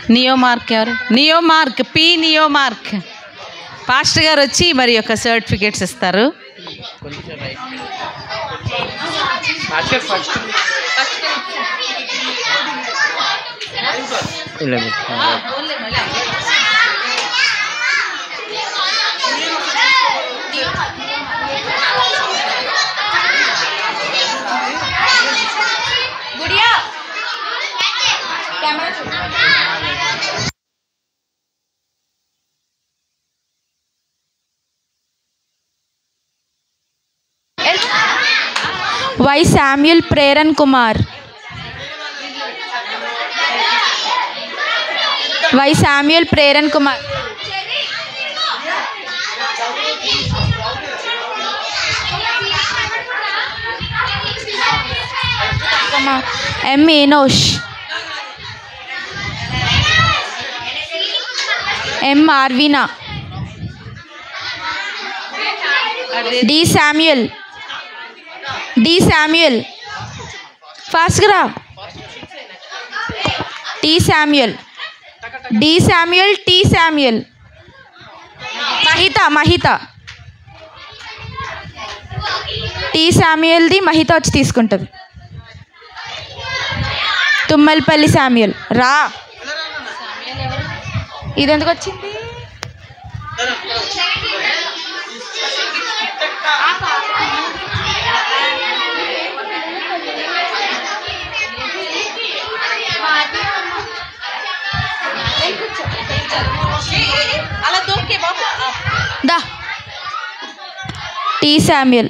నియోమార్క్ ఎవరు? నియోమార్క్, P నియోమార్క్ pastor గారు వచ్చి మరి యొక్క సర్టిఫికేట్స్ ఇస్తారు. Y Samuel Preran Kumar. Y Samuel Preran Kumar. M Enosh. M Arveena. D Samuel. D Samuel ఫాస్ట్గా. T Samuel. D Samuel. T Samuel. Mahitha. Mahitha. T శామ్యూల్ది మహిత వచ్చి తీసుకుంటుంది. తుమ్మలపల్లి శామ్యూల్ రా. ఇది ఎందుకు వచ్చింది? దా. T Samuel.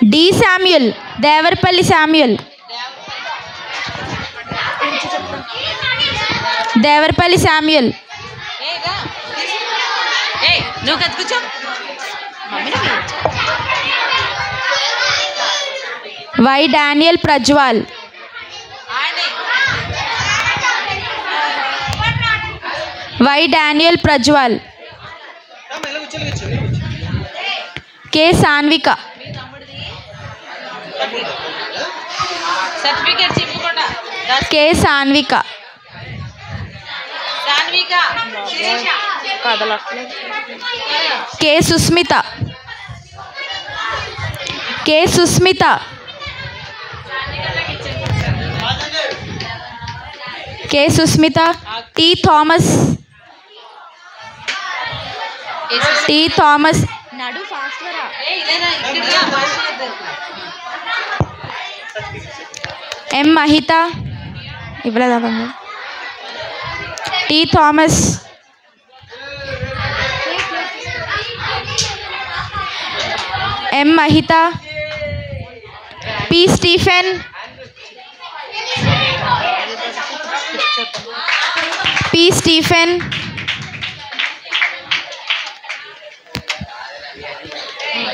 D Samuel. Devarapalli Samuel. Devarapalli Samuel. Y Daniel Prajwal. Y Daniel Prajwal. K Sanvika. K Sanvika. K Susmitha. K Susmitha. K Susmitha. T Thomas. T Thomas. నడు ఫాస్ట్గా. ఎం మహిత. ఇవ్వలేదా? T Thomas. M Mahitha. P Stephen. P Stephen.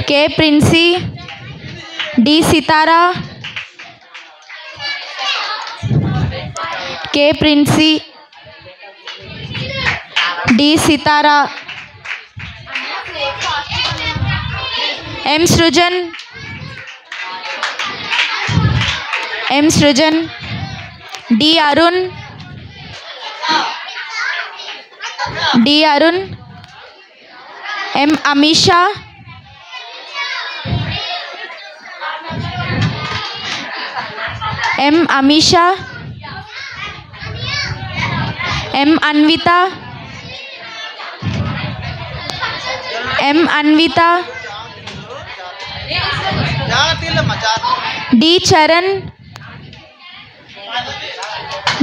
K Princy. D Sitara. K Princy. D Sitara. M Srujan. M Srujan. D Arun. D Arun. M Amisha. M Amisha. M Anvitha. M Anvitha. D Charan.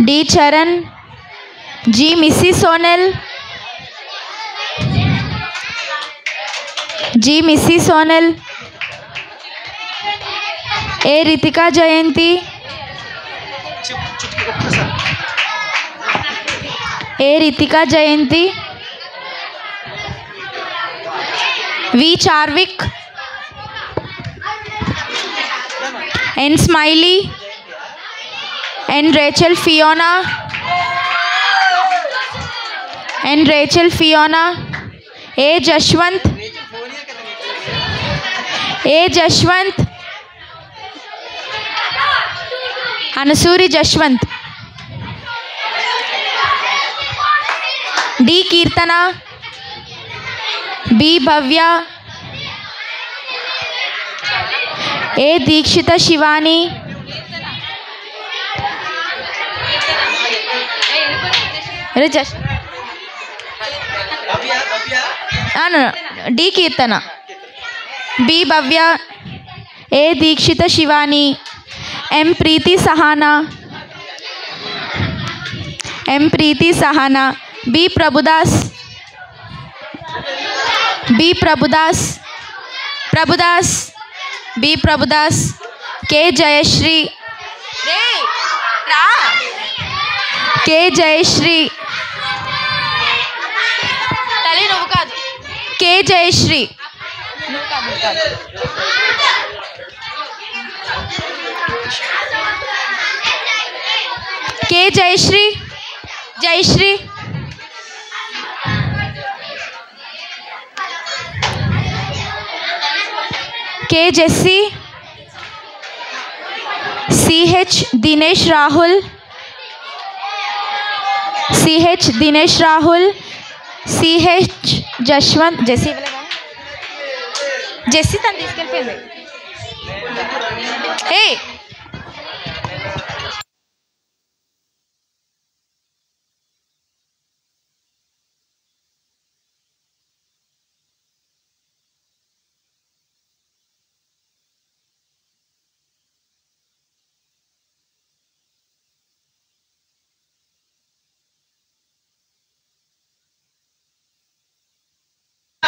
D Charan. G Missy Sonal. G Missy Sonal. A Ritika Jayanthi. A Ritika Jayanthi. V Charvik. N Smiley. N Rachel Fiona. N Rachel Fiona. A Jashwanth. A Jashwanth. Anasuri Jashwanth. D Keerthana. B Bhavya. A Deekshitha Shivani. D Keerthana. B Bhavya. A Deekshitha Shivani. M Preethi Sahana. M Preethi Sahana. B Prabhudas. B Prabhudas. Prabhudas. B Prabhudas. K Jayasri. K Jayasri. తల్లి నువ్వు కాదు. K Jayasri. K Jayasri. Jayasri. K Jessie. CH Dinesh Rahul. CH Dinesh Rahul. CH Jashwanth. Jessie Jessie తను తీసుకెళ్ళిపోయింది. A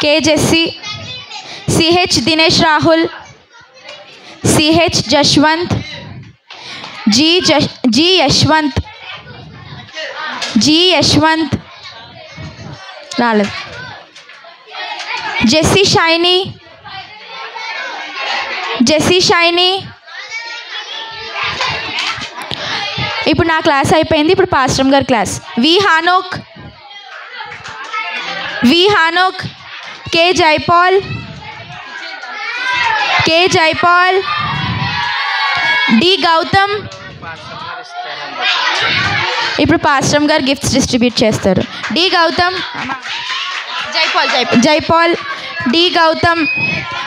K Jessie. CH Dinesh Rahul. CH Jashwanth. G Yashwanth. G Yashwanth రాలేదు. Jessie Shiny. Jessie Shiny. ఇప్పుడు నా class అయిపోయింది. ఇప్పుడు పాస్టమ్ గారి class. V Hanok. V Hanok. K Jaipal. K Jaipal. D Gautam. ఇప్పుడు పాస్టమ్ గారు గిఫ్ట్స్ డిస్ట్రిబ్యూట్ చేస్తారు. D Gautam. Jaipal. Jaipal. D Gautam.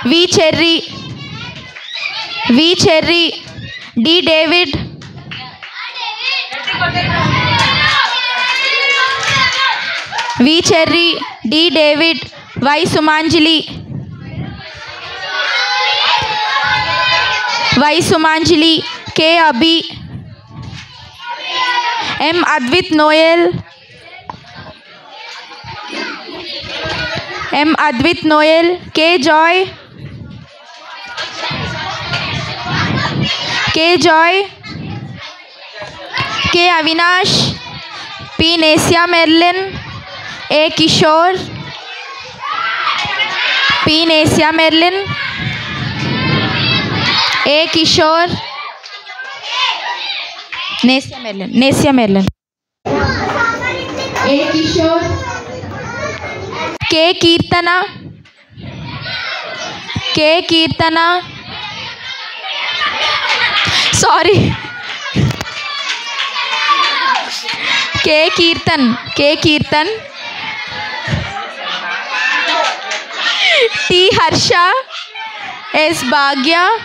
V Cherry. V Cherry. D David. V Cherry. D David. Y Sumanjali. Y Sumanjali. K Abhi. M Advith Noel. M Advith Noel. K Joy. K Joy. K Avinash. P Nesia Merlin. A Kishore. P Nesia Merlin. A Kishore. Nesia Merlin. Nesia Merlin. A Kishore. K Keerthana. K Keerthana. Sorry. K kirtan. K kirtan. T Harsha. Yes Bhagya.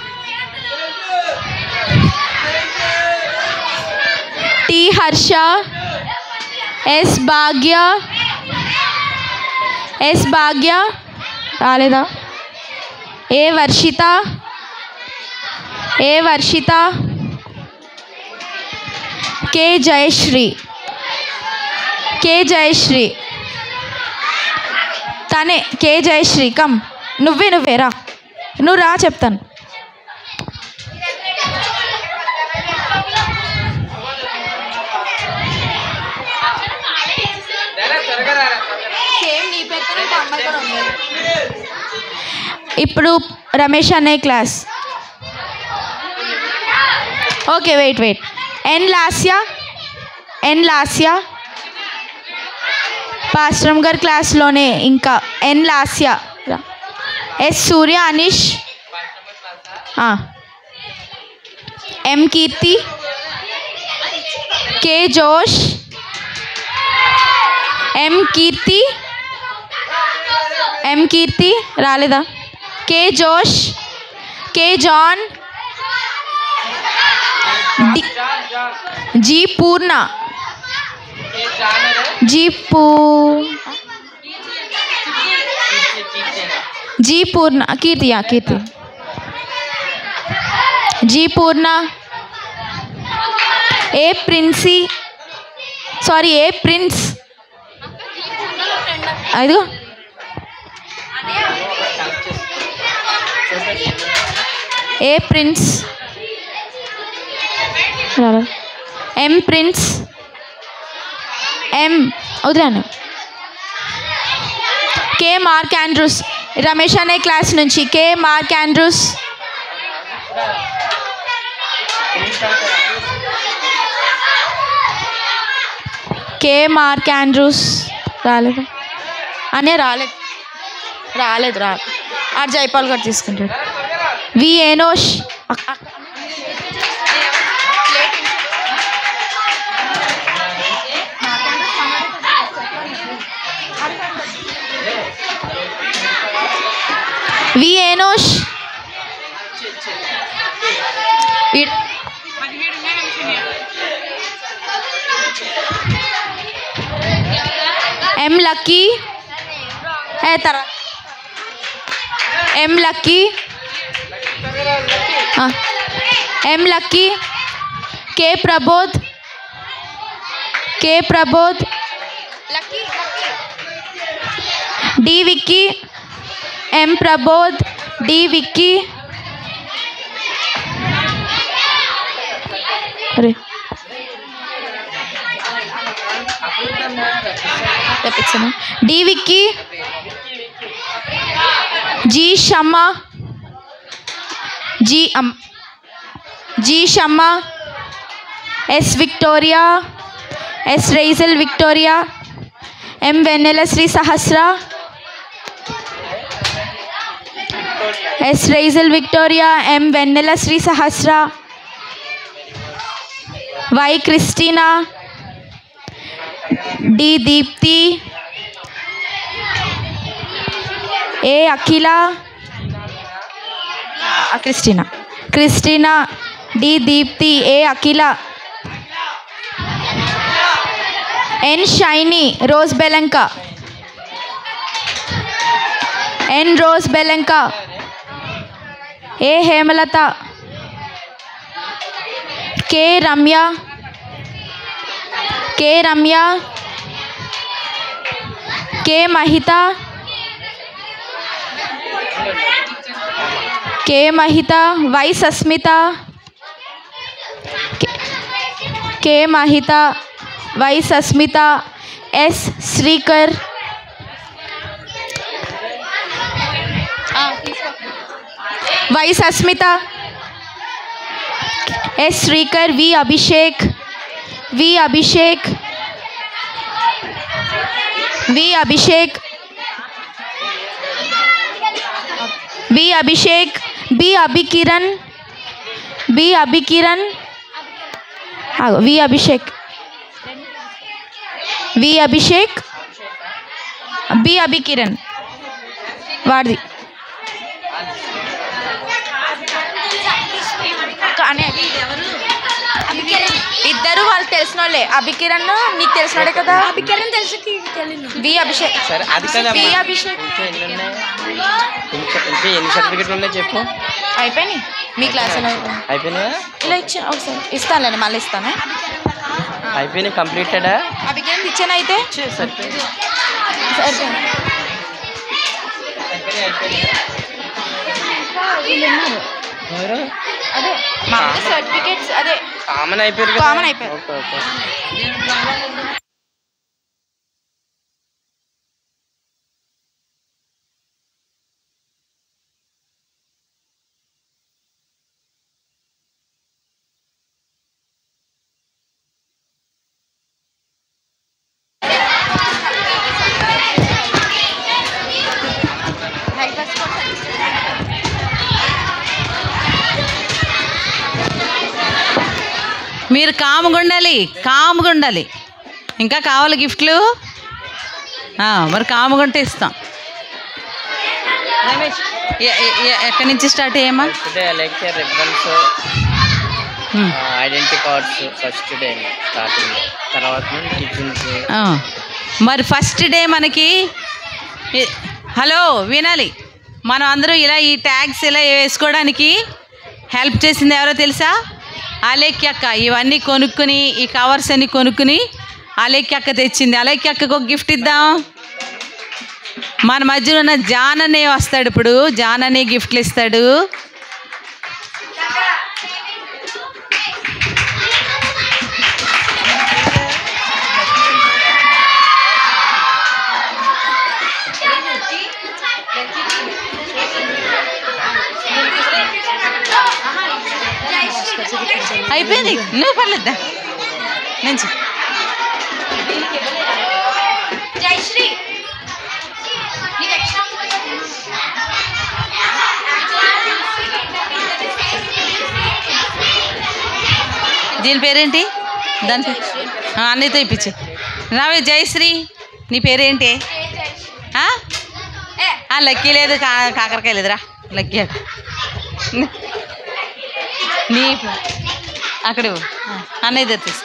T Harsha. Yes Bhagya. Yes భాగ్య రాలేదా. ఏ వర్షిత. ఏ వర్షిత. కే Jayasri. K Jayashree. తనే కే Jayashree. Come. నువ్వే రా. నువ్వు రా చెప్తాను. ఇప్పుడు రమేష్ అన్నయ్య class. Okay wait. N Lasya. N Lasya. Pastor గారి క్లాస్లోనే ఇంకా N Lasya. S Surya Anish. M Keerthi. K Josh, M Keerthi, M Keerthi రాలేదా? K Josh, K John, G Purna, G Purna, Keerthi Keerthi, G Purna, A Princy, sorry A Prince, అదిగో A Prince, M Prince, M వదిలాను. కే మార్క్ ఆండ్రూస్, రమేష్ అనే class నుంచి K Mark Andrews, K Mark Andrews రాలేదు అనే రాలేదు రాలేదు రాలేదు ఆ జైపాల్ గారు తీసుకుంటాడు. V Enosh, V Enosh, M Lucky, తర్వాత M Lucky, M Lucky, K Prabodh, K Prabodh, D Vicky, M Prabodh, D Vicky, అరే D Vicky, G Shamma, G Shamma, S Victoria, S Raizal Victoria, M Vennela Sri Sahasra, S Raizal Victoria, M Vennela Sri Sahasra, Y Christina, D Deepthi, A Akhila, Christina, Christina, D Deepthi, A Akhila, N Shiny, Rose Blanca, N Rose Blanca, A Hemalatha, K Ramya, K Ramya, K Mahitha, K Mahitha, Y Sasmitha, K Mahitha, Y Sasmitha, S Srikar, Y Sasmitha, S Srikar, V Abhishek, V Abhishek, V Abhishek, V Abhishek, B Abhikiran, B Abhikiran, V Abhishek, V Abhishek, B Abhikiran వాడిది కానీ ఇద్దరు వాళ్ళు తెలిసిన వాళ్ళే. అభికిరణ్ నీకు తెలిసినాడే కదా. అభికిరణ్ తెలుసు. వి Abhishek, V Abhishek. ఎన్ని సర్టిఫికెట్లు ఉన్నాయి చెప్పు. అయిపోయినాయి మీ క్లాస్ అయిపోయినా ఇలా ఇచ్చాను. ఒకసారి ఇస్తానులేండి, మళ్ళీ ఇస్తాను. అయిపోయినాయి, కంప్లీటెడా? అభికిరణ్ ఇచ్చాను అయితే సరిపోయింది. అదే మా సర్టిఫికేట్స్ అదే కామన్ అయిపోయారు. కామన్ అయిపోయారు. Okay okay. మీరు కాముగా ఉండాలి. ఇంకా కావాలి గిఫ్ట్లు? మరి కాముగా ఉంటే ఇస్తాం. రమేష్ ఎక్కడి నుంచి స్టార్ట్ అయ్యామా? Ribbons, identity cards first day starting, తర్వాత టిఫిన్స్. మరి ఫస్ట్ డే మనకి హలో వినాలి, మనం అందరూ ఇలా ఈ ట్యాగ్స్ ఇలా వేసుకోవడానికి హెల్ప్ చేసింది ఎవరో తెలుసా? అలేఖ్య అక్క. ఇవన్నీ కొనుక్కుని, ఈ కవర్స్ అన్ని కొనుక్కుని అలేఖ్య అక్క తెచ్చింది. అలేఖ్య అక్కకు ఒక గిఫ్ట్ ఇద్దాం. మన మధ్యలో ఉన్న జాన్ అనే వస్తాడు. ఇప్పుడు జాన్ అనే గిఫ్ట్లు ఇస్తాడు. అయిపోయింది, నువ్వు పర్లేదా నుంచి. జయశ్రీ దీని పేరేంటి? దాని పేరు అన్నయ్యతో ఇప్పించి రావే. జయశ్రీ నీ పేరేంటి? లక్కీ లేదు, కాకరకాయ లేదురా. లక్కీ నీ అక్కడ అన్నయ్య తెచ్చేసి.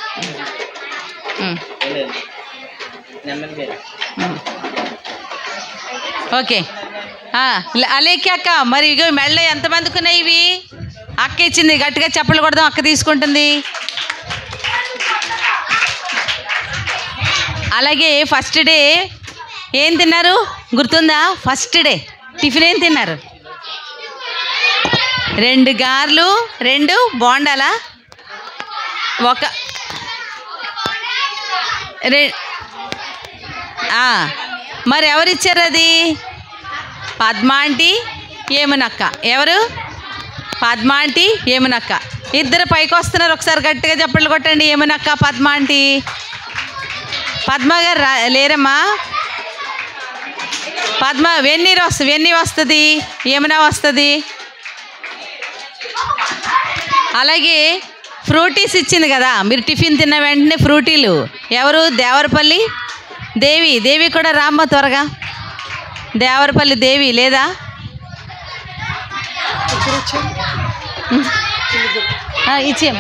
ఓకే అలేఖ్య అక్క. మరి ఇగో మెళ్ళ ఎంతమందికి ఉన్నాయి ఇవి? అక్క ఇచ్చింది, గట్టిగా చప్పలు కొడదాం. అక్క తీసుకుంటుంది. అలాగే ఫస్ట్ డే ఏం తిన్నారు గుర్తుందా? ఫస్ట్ డే టిఫిన్ ఏం తిన్నారు? 2 గారెలు, 2 బోండాలా, మరి ఎవరిచ్చారు అది? పద్మాంటి, ఏమునక్క. ఎవరు? పద్మాంటి, ఏమునక్క. ఇద్దరు పైకి వస్తున్నారు. ఒకసారి గట్టిగా చప్పట్లు కొట్టండి. ఏమునక్క, పద్మాంటి. పద్మ గారు లేరమ్మా. పద్మ వెన్నీ వస్తుంది, ఏమన్నా వస్తుంది. అలాగే ఫ్రూటీస్ ఇచ్చింది కదా, మీరు టిఫిన్ తిన్న వెంటనే ఫ్రూటీలు. ఎవరు? దేవరపల్లి దేవి కూడా రామ్మ త్వరగా. దేవరపల్లి దేవి లేదా? ఇచ్చేం.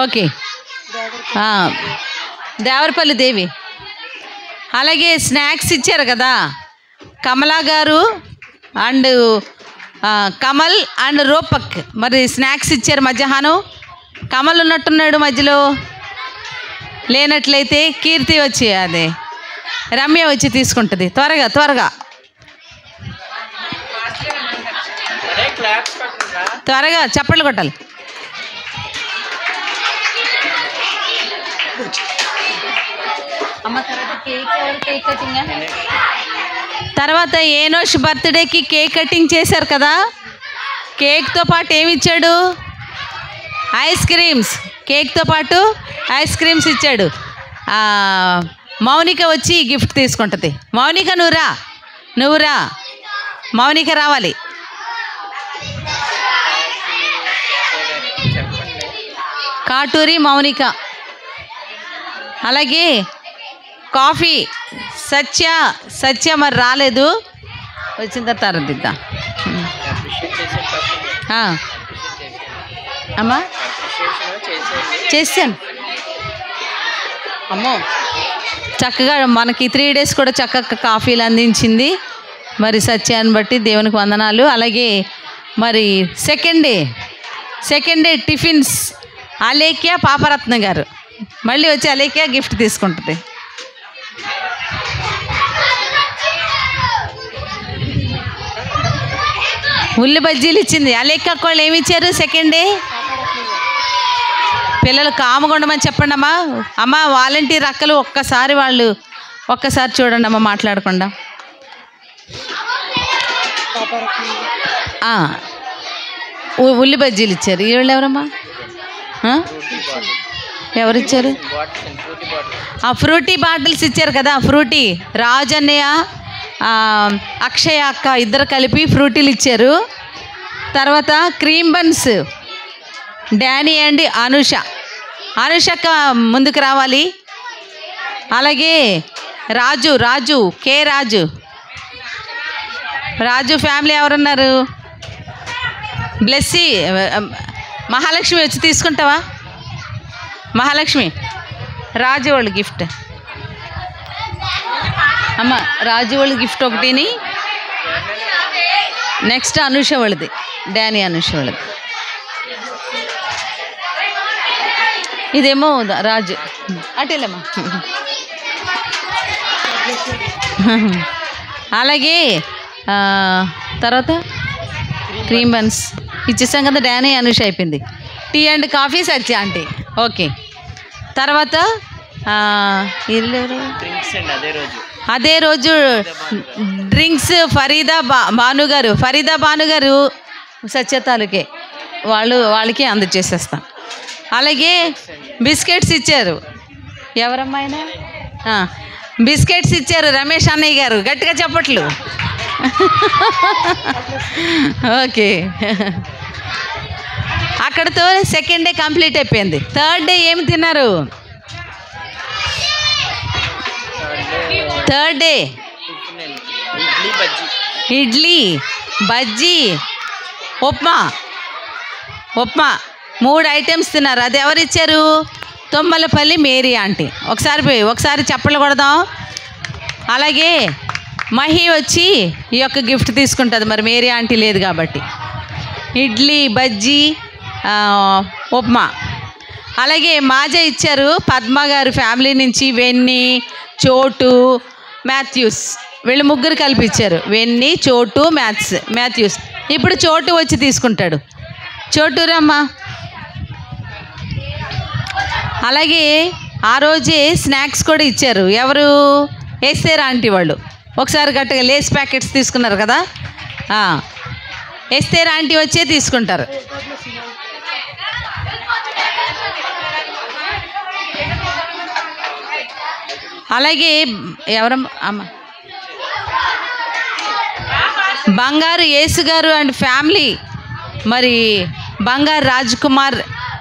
ఓకే దేవరపల్లి దేవి. అలాగే స్నాక్స్ ఇచ్చారు కదా, కమలా గారు అండ్ కమల్ అండ్ రూపక్. మరి స్నాక్స్ ఇచ్చారు మధ్యాహ్నం. కమల్ ఉన్నట్టున్నాడు మధ్యలో, లేనట్లయితే కీర్తి వచ్చి అదే రమ్య వచ్చి తీసుకుంటుంది. త్వరగా చప్పట్లు కొట్టాలి. తర్వాత ఏనోష్ బర్త్డేకి కేక్ కటింగ్ చేశారు కదా. కేక్తో పాటు ఏమి ఇచ్చాడు? Ice creams. కేక్తో పాటు ఐస్ క్రీమ్స్ ఇచ్చాడు. మౌనిక వచ్చి గిఫ్ట్ తీసుకుంటుంది. మౌనిక నువ్వు రా. మౌనిక రావాలి. కాటూరి మౌనిక. అలాగే కాఫీ సత్య మరి రాలేదు, వచ్చిన తర్వాత దిద్దాం. అమ్మా చేశాను. అమ్మో చక్కగా మనకి 3 days కూడా చక్కగా కాఫీలు అందించింది. మరి సత్యాన్ని బట్టి దేవునికి వందనాలు. అలాగే మరి సెకండ్ డే టిఫిన్స్ అలేఖ్య పాపరత్న గారు మళ్ళీ వచ్చి అలేఖ్య గిఫ్ట్ తీసుకుంటుంది. ఉల్లి బజ్జీలు ఇచ్చింది. అలేఖ్య వాళ్ళు ఏమి ఇచ్చారు? సెకండ్ డే పిల్లలు కాముగా ఉండమని చెప్పండి అమ్మా. అమ్మ వాలంటీర్ అక్కలు ఒక్కసారి చూడండి అమ్మ మాట్లాడకుండా. ఉల్లి బజ్జీలు ఇచ్చారు. వీళ్ళు ఎవరమ్మా? ఎవరిచ్చారు? ఫ్రూటీ బాటిల్స్ ఇచ్చారు కదా. ఫ్రూటీ రాజు అన్నయ్య అక్షయ అక్క ఇద్దరు కలిపి ఫ్రూటీలు ఇచ్చారు. తర్వాత క్రీమ్ బన్స్ డానీ అండ్ అనుషక్క ముందుకు రావాలి. అలాగే రాజు కే రాజు ఫ్యామిలీ ఎవరున్నారు? బ్లెస్సీ మహాలక్ష్మి వచ్చి తీసుకుంటావా? మహాలక్ష్మి రాజు వాళ్ళు గిఫ్ట్ అమ్మ, రాజు వాళ్ళ గిఫ్ట్ ఒకటిని, నెక్స్ట్ అనుష వాళ్ళది, డానీ అనుష వాళ్ళది. ఇదేమో రాజు అటేలేమ్మా. అలాగే తర్వాత క్రీమ్ బన్స్ ఇచ్చేసాం కదా, డానీ అనుష అయిపోయింది. Tea and coffee Satya aunty. Okay, తర్వాత అదే రోజు డ్రింక్స్ ఫరీదా భానుగారు సత్య తాలూకే వాళ్ళకి అందజేసేస్తాం. అలాగే బిస్కెట్స్ ఇచ్చారు. ఎవరమ్మాయినా బిస్కెట్స్ ఇచ్చారు రమేష్ అన్నయ్య గారు. గట్టిగా చెప్పట్లు. ఓకే, అక్కడతో సెకండ్ డే కంప్లీట్ అయిపోయింది. థర్డ్ డే ఏమి తిన్నారు? Third day idli bajji upma 3 items తిన్నారు. అది ఎవరు ఇచ్చారు? Tommalapalli Mary aunty. ఒకసారి చప్పట్లు కొడదాం. అలాగే మహి వచ్చి ఈ యొక్క గిఫ్ట్ తీసుకుంటుంది, మరి మేరీ ఆంటీ లేదు కాబట్టి. ఇడ్లీ బజ్జీ ఉప్మా. అలాగే మాజా ఇచ్చారు పద్మ గారు ఫ్యామిలీ నుంచి. వెన్నీ, చోటు, మాథ్యూస్, వీళ్ళు ముగ్గురు కలిపి ఇచ్చారు. వెన్నీ, చోటు, మాథ్యూస్. ఇప్పుడు చోటు వచ్చి తీసుకుంటాడు. చోటు రమ్మా. అలాగే ఆ రోజే స్నాక్స్ కూడా ఇచ్చారు. ఎవరు? ఎస్తేర్ ఆంటీ వాళ్ళు. ఒకసారి గట్టిగా లేస్ ప్యాకెట్స్ తీసుకున్నారు కదా, ఎస్తేర్ ఆంటీ వచ్చే తీసుకుంటారు. అలాగే అమ్మ బంగారు యేసు గారు అండ్ ఫ్యామిలీ, మరి బంగారు రాజ్ కుమార్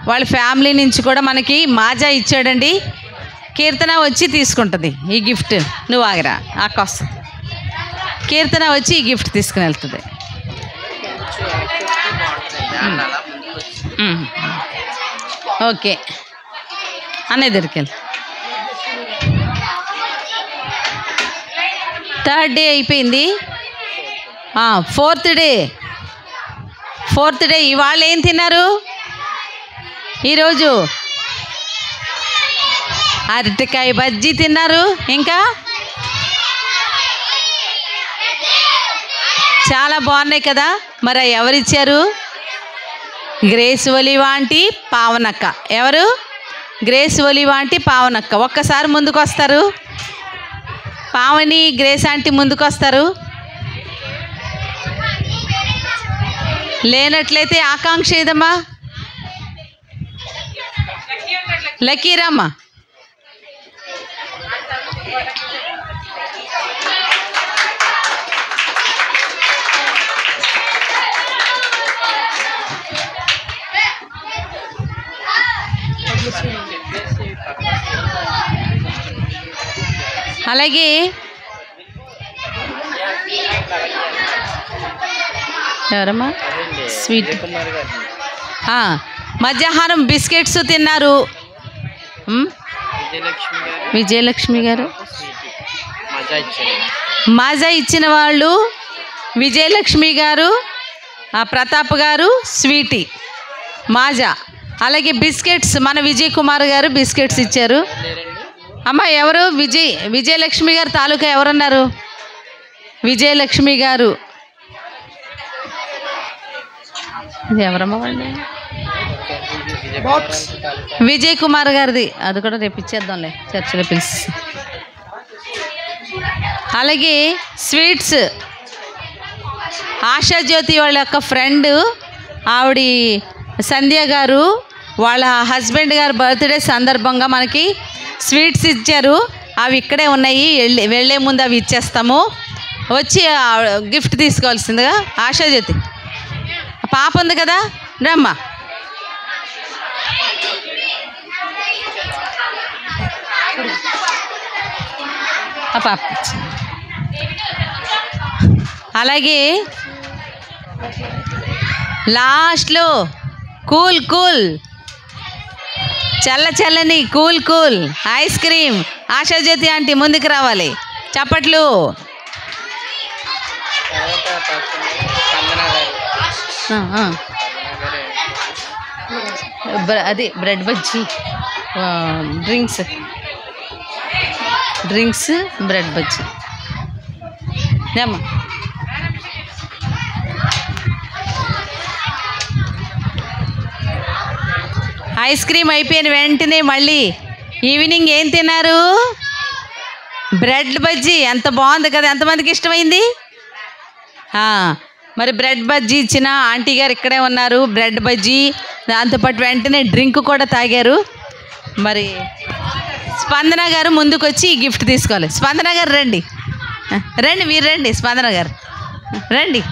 వాళ్ళ ఫ్యామిలీ నుంచి కూడా మనకి మాజా ఇచ్చాడండి. కీర్తన వచ్చి తీసుకుంటుంది ఈ గిఫ్ట్. నువ్వు ఆగరా, అక్క వస్తుంది. కీర్తన వచ్చి ఈ గిఫ్ట్ తీసుకుని వెళ్తుంది. ఓకే, అన్నయ్య దగ్గరికి. థర్డ్ డే అయిపోయింది. ఫోర్త్ డే ఇవాళ ఏం తిన్నారు? ఈరోజు అరటికాయ బజ్జీ తిన్నారు. ఇంకా చాలా బాగున్నాయి కదా. మరి ఎవరిచ్చారు? గ్రేస్ ఒలివా ఆంటీ, పావనక్క. ఎవరు? గ్రేస్ ఒలివా ఆంటీ, పావనక్క. ఒక్కసారి ముందుకు వస్తారు. పావని, గ్రేస్ ఆంటీ ముందుకు వస్తారు. లేనట్లయితే ఆకాంక్ష ఏదమ్మా? లకీరమ్మ. అలాగే ఎవరమ్మా? స్వీట్. మధ్యాహ్నం బిస్కెట్స్ తిన్నారు. విజయలక్ష్మి గారు మాజా ఇచ్చిన వాళ్ళు విజయలక్ష్మి గారు, ప్రతాప్ గారు స్వీటీ మాజా. అలాగే బిస్కెట్స్ మన విజయ్ కుమార్ గారు బిస్కెట్స్ ఇచ్చారు. అమ్మ ఎవరు? విజయలక్ష్మి గారు తాలూకా ఎవరున్నారు? విజయలక్ష్మి గారు. ఎవరమ్మా వాళ్ళు? విజయ్ కుమార్ గారిది. అది కూడా రేపు ఇచ్చేద్దాంలే, చర్చిలో పిలిచి. అలాగే స్వీట్స్ ఆశాజ్యోతి వాళ్ళ యొక్క ఫ్రెండ్ ఆవిడ సంధ్య గారు వాళ్ళ హస్బెండ్ గారు బర్త్డే సందర్భంగా మనకి స్వీట్స్ ఇచ్చారు. అవి ఇక్కడే ఉన్నాయి, వెళ్ళే ముందు అవి ఇచ్చేస్తాము. వచ్చి గిఫ్ట్ తీసుకోవాల్సిందిగా ఆశాజ్యోతి. పాప ఉంది కదా, రమ్మా. ఆ పాప అలాగే లాస్ట్లో కూల్ కూల్ చల్లని కూల్ ఐస్ క్రీమ్ ఆశాజ్యోతి ఆంటీ ముందుకు రావాలి. చప్పట్లు. అది bread bajji, drinks bread bajji. ఏమ్మా ఐస్ క్రీమ్ అయిపోయిన వెంటనే మళ్ళీ ఈవినింగ్ ఏం తిన్నారు? బ్రెడ్ బజ్జీ. ఎంత బాగుంది కదా, ఎంతమందికి ఇష్టమైంది? మరి బ్రెడ్ బజ్జీ ఇచ్చిన ఆంటీ గారు ఇక్కడే ఉన్నారు. బ్రెడ్ బజ్జీ దాంతోపాటు వెంటనే డ్రింక్ కూడా తాగారు. మరి స్పందన గారు ముందుకు వచ్చి ఈ గిఫ్ట్ తీసుకోవాలి. స్పందన గారు రండి, మీరు రండి. స్పందన గారు రండి.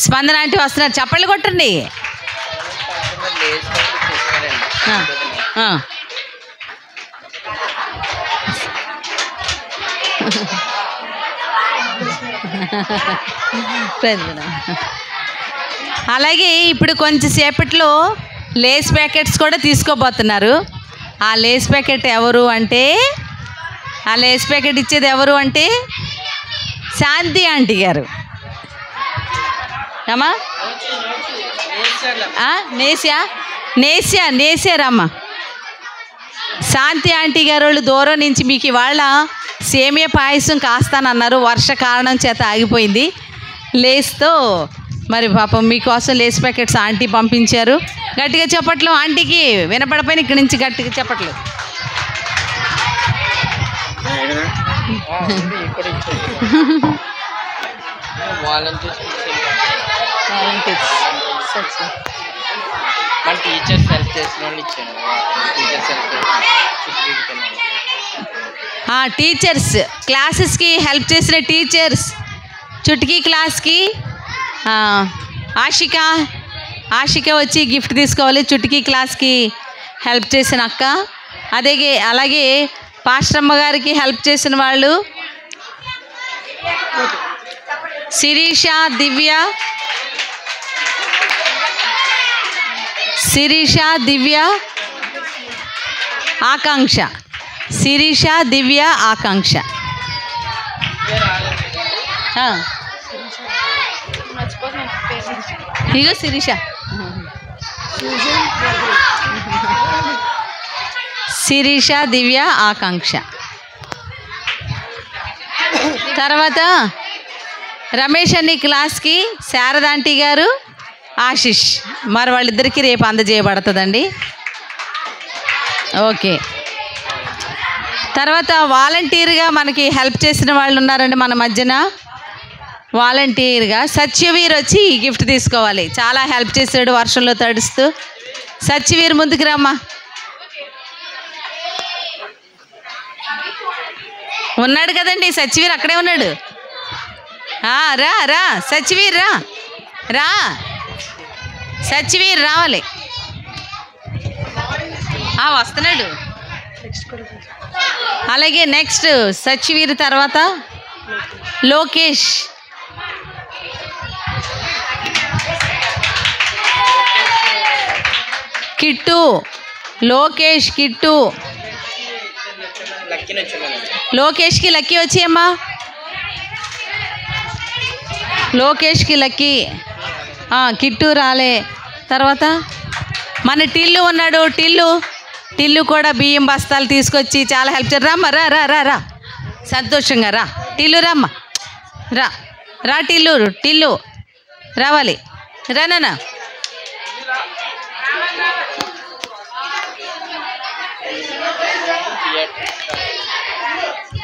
స్పందన ఆంటీ వస్తున్నారు, చప్పట్లు కొట్టండి. అలాగే ఇప్పుడు కొంచెంసేపట్లో లేస్ ప్యాకెట్స్ కూడా తీసుకోబోతున్నారు. ఆ లేస్ ప్యాకెట్ ఎవరు అంటే, ఆ లేస్ ప్యాకెట్ ఇచ్చేది ఎవరు అంటే శాంతి ఆంటీ గారు. అమ్మా నేసియారమ్మా. శాంతి ఆంటీ గారు వాళ్ళు దూరం నుంచి మీకు ఇవాళ సేమియా పాయసం కాస్తానన్నారు. వర్ష కారణం చేత ఆగిపోయింది. లేస్తో మరి పాపం మీకోసం లేస్ ప్యాకెట్స్ ఆంటీ పంపించారు. గట్టిగా చెప్పట్లు ఆంటీకి వినపడపోయిన ఇక్కడి నుంచి గట్టిగా చెప్పట్లు. టీచర్స్ క్లాసెస్కి హెల్ప్ చేసిన టీచర్స్, చుట్కీ క్లాస్కి ఆశిక వచ్చి గిఫ్ట్ తీసుకోవాలి. చుట్కీ క్లాస్కి హెల్ప్ చేసిన అక్క. అలాగే పాస్టమ్మ గారికి హెల్ప్ చేసిన వాళ్ళు శిరీష, దివ్య, ఆకాంక్ష. శిరీష, దివ్య, ఆకాంక్ష. ఇగో శిరీష, దివ్య, ఆకాంక్ష. తర్వాత రమేష్ అన్ని క్లాస్కి శారదాంటీ గారు, ఆశిష్. మరి వాళ్ళిద్దరికీ రేపు అందజేయబడుతుందండి. ఓకే. తర్వాత వాలంటీర్గా మనకి హెల్ప్ చేసిన వాళ్ళు ఉన్నారండి మన మధ్యన. వాలంటీర్గా సత్యవీర్ వచ్చి ఈ గిఫ్ట్ తీసుకోవాలి. చాలా హెల్ప్ చేశాడు వర్షంలో తడుస్తూ. సత్యవీర్ ముందుకు రమ్మా. ఉన్నాడు కదండి సత్యవీర్, అక్కడే ఉన్నాడు. రా సత్యవీర్, రా సత్యవీర్ రావాలి. వస్తున్నాడు. అలాగే నెక్స్ట్ సత్యవీర్ తర్వాత లోకేష్. కిట్టు, లోకేష్, కిట్టు. లోకేష్కి లక్కీ వచ్చేయమ్మా. లోకేష్కి లక్కీ. కిట్టు రాలే. తర్వాత మన టిల్లు ఉన్నాడు. టిల్లు కూడా బియ్యం బస్తాలు తీసుకొచ్చి చాలా హెల్ప్ చేయాలి. రమ్మ రా సంతోషంగా రా టిల్లు, రమ్మ రా టిల్లు రావాలి. రానా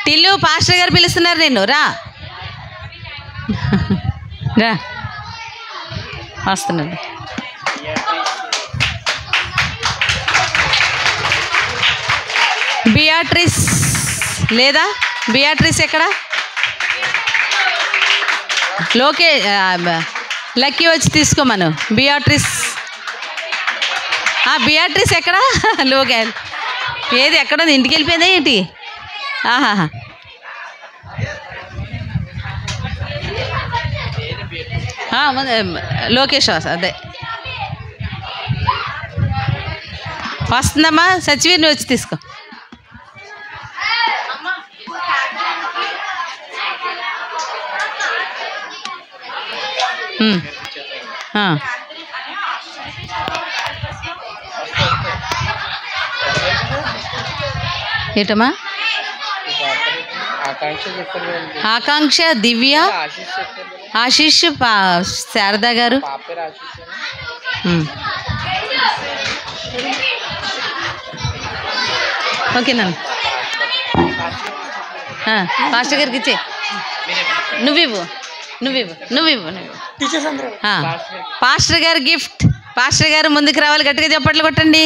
టిల్లు, పాస్టర్ గారు పిలుస్తున్నారు నిన్ను. రా వస్తున్నాడు. బియాట్రిస్ లేదా? బియాట్రిస్ ఎక్కడ? లక్కీ వచ్చి తీసుకోమను. బియాట్రిస్ బియాట్రిస్ ఎక్కడ? లోకే ఏది ఎక్కడ ఉంది? ఇంటికి వెళ్ళిపోయిందా ఏంటి? ఆహా లోకేష్ అదే వస్తుందమ్మా. సచివీర్ని వచ్చి తీసుకో. ఏటమ్మా? ఆకాంక్ష, దివ్య, ఆశీష్, శారదా గారు. ఓకేనా? పాస్టర్ గారికి ఇచ్చే. నువ్వివ్వు. పాస్టర్ గారు గిఫ్ట్. పాస్టర్ గారు ముందుకు రావాలి. గట్టిగా చప్పట్లు కొట్టండి.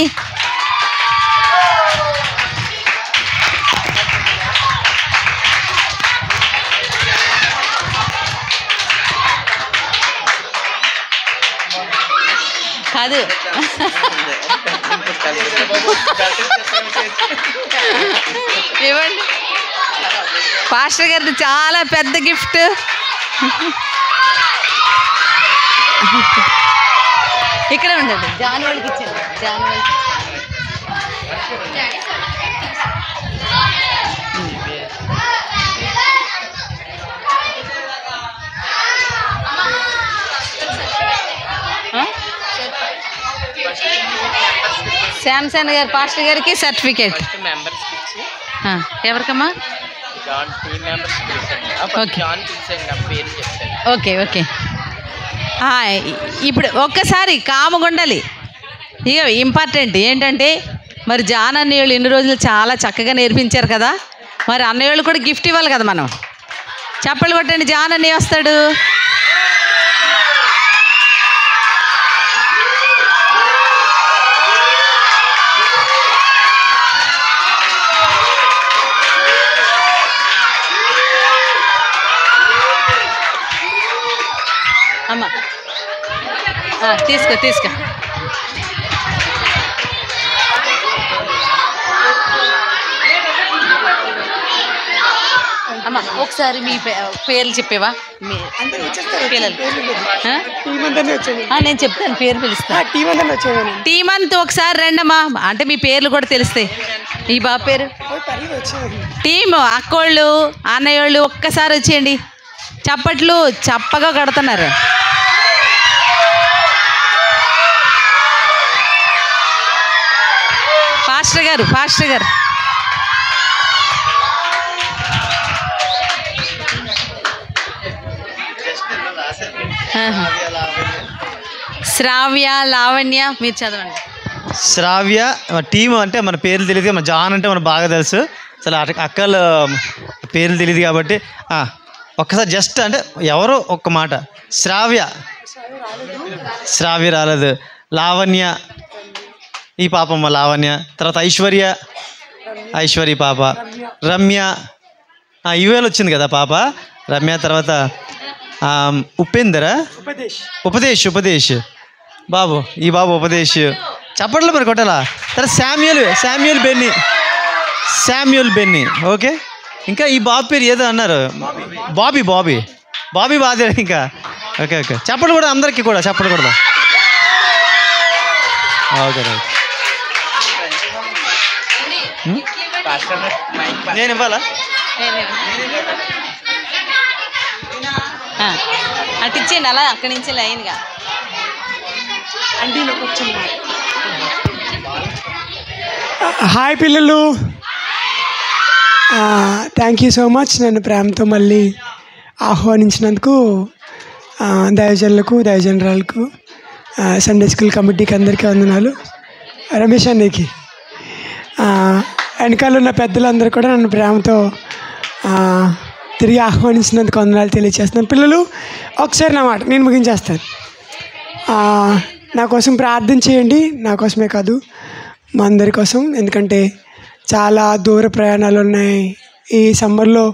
కాదు ఇవ్వండి. పాస్టర్ గారిది చాలా పెద్ద గిఫ్ట్. ఇక్కడ ఉండదు. జాన్ వాళ్ళకి ఇచ్చింది. జాన్ వాళ్ళకి శాంసన్ గారు పాస్టర్ గారికి సర్టిఫికేట్. ఎవరికమ్మా? Okay okay. ఇప్పుడు ఒక్కసారి కాముగా ఉండాలి. ఇక ఇంపార్టెంట్ ఏంటంటే మరి జాన్ అన్నయ్యోళ్ళు ఇన్ని రోజులు చాలా చక్కగా నేర్పించారు కదా. మరి అన్నయ్యోళ్ళు కూడా గిఫ్ట్ ఇవ్వాలి కదా. మనం చప్పట్లు కొట్టండి. జాన్ అన్నయ్య వస్తాడు. అమ్మా తీసుకో. అమ్మా ఒకసారి మీ పేర్లు చెప్పేవా? నేను చెప్తాను, పేరు పిలుస్తాను. టీమంత్ ఒకసారి రండమ్మా. అంటే మీ పేర్లు కూడా తెలుస్తాయి. ఈ బాబు పేరు? టీము అక్కోళ్ళు అన్నయ్యోళ్ళు ఒక్కసారి వచ్చేయండి. చప్పట్లు చప్పగా కడుతున్నారు. పాస్టర్ గారు శ్రావ్య, లావణ్య మీరు చదవండి. శ్రావ్య టీం అంటే మన పేర్లు తెలియదు. మన జాన్ అంటే మనకు బాగా తెలుసు. అసలు అక్కల పేర్లు తెలియదు కాబట్టి ఒక్కసారి జస్ట్ అంటే ఎవరో ఒక్క మాట. శ్రావ్య రాలేదు. లావణ్య, ఈ పాపమ్మ లావణ్య. తర్వాత ఐశ్వర్య పాప. రమ్య ఇవేళ వచ్చింది కదా పాప రమ్య. తర్వాత ఉపదేశ్ బాబు. ఈ బాబు ఉపదేశ్. చప్పట్లు మరి కొట్టాలా. తర్వాత శామ్యూల్ బెన్నీ. ఓకే. ఇంకా ఈ బాబు పేరు ఏదో అన్నారు. బాబీ బాధ. ఇంకా ఓకే. చప్పట్లు కూడా అందరికీ కూడా చప్పట్లు కూడా. Okay right. నేను ఇవ్వాలా? అటు ఇచ్చేయండి. అలా అక్కడి నుంచి లైన్గా. హాయ్ పిల్లలు, థ్యాంక్ యూ సో మచ్ నన్ను ప్రేమతో మళ్ళీ ఆహ్వానించినందుకు. దైవజనులకు, దైవజనరాలకు, సండే స్కూల్ కమిటీకి అందరికీ వందనాలు. రమేష్ అన్నయ్యకి, వెనకాల ఉన్న పెద్దలందరూ కూడా నన్ను ప్రేమతో తిరిగి ఆహ్వానించినందుకు వందనాలు తెలియజేస్తున్నాను. పిల్లలు ఒకసారి నా మాట నేను ముగించేస్తాను. నా కోసం ప్రార్థన చేయండి. నా కోసమే కాదు, మా అందరి కోసం. ఎందుకంటే చాలా దూర ప్రయాణాలు ఉన్నాయి. ఈ సమ్మర్లో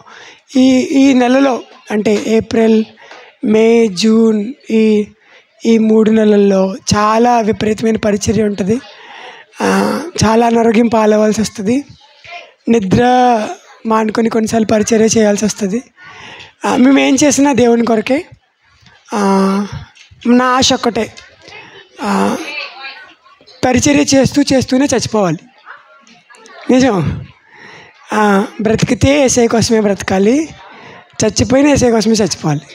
ఈ ఈ నెలలో అంటే ఏప్రిల్, మే, జూన్ ఈ 3 నెలల్లో చాలా విపరీతమైన పరిచర్య ఉంటుంది. చాలా అనారోగ్యం పాలవలసి వస్తుంది. నిద్ర మానుకొని కొన్నిసార్లు పరిచర్య చేయాల్సి వస్తుంది. మేము ఏం చేసినా దేవుని కొరకే. నా ఆశ ఒక్కటే, పరిచర్య చేస్తూనే చచ్చిపోవాలి. నిజం. బ్రతికితే యేసయ్య కోసమే బ్రతకాలి, చచ్చిపోయిన యేసయ్య కోసమే చచ్చిపోవాలి.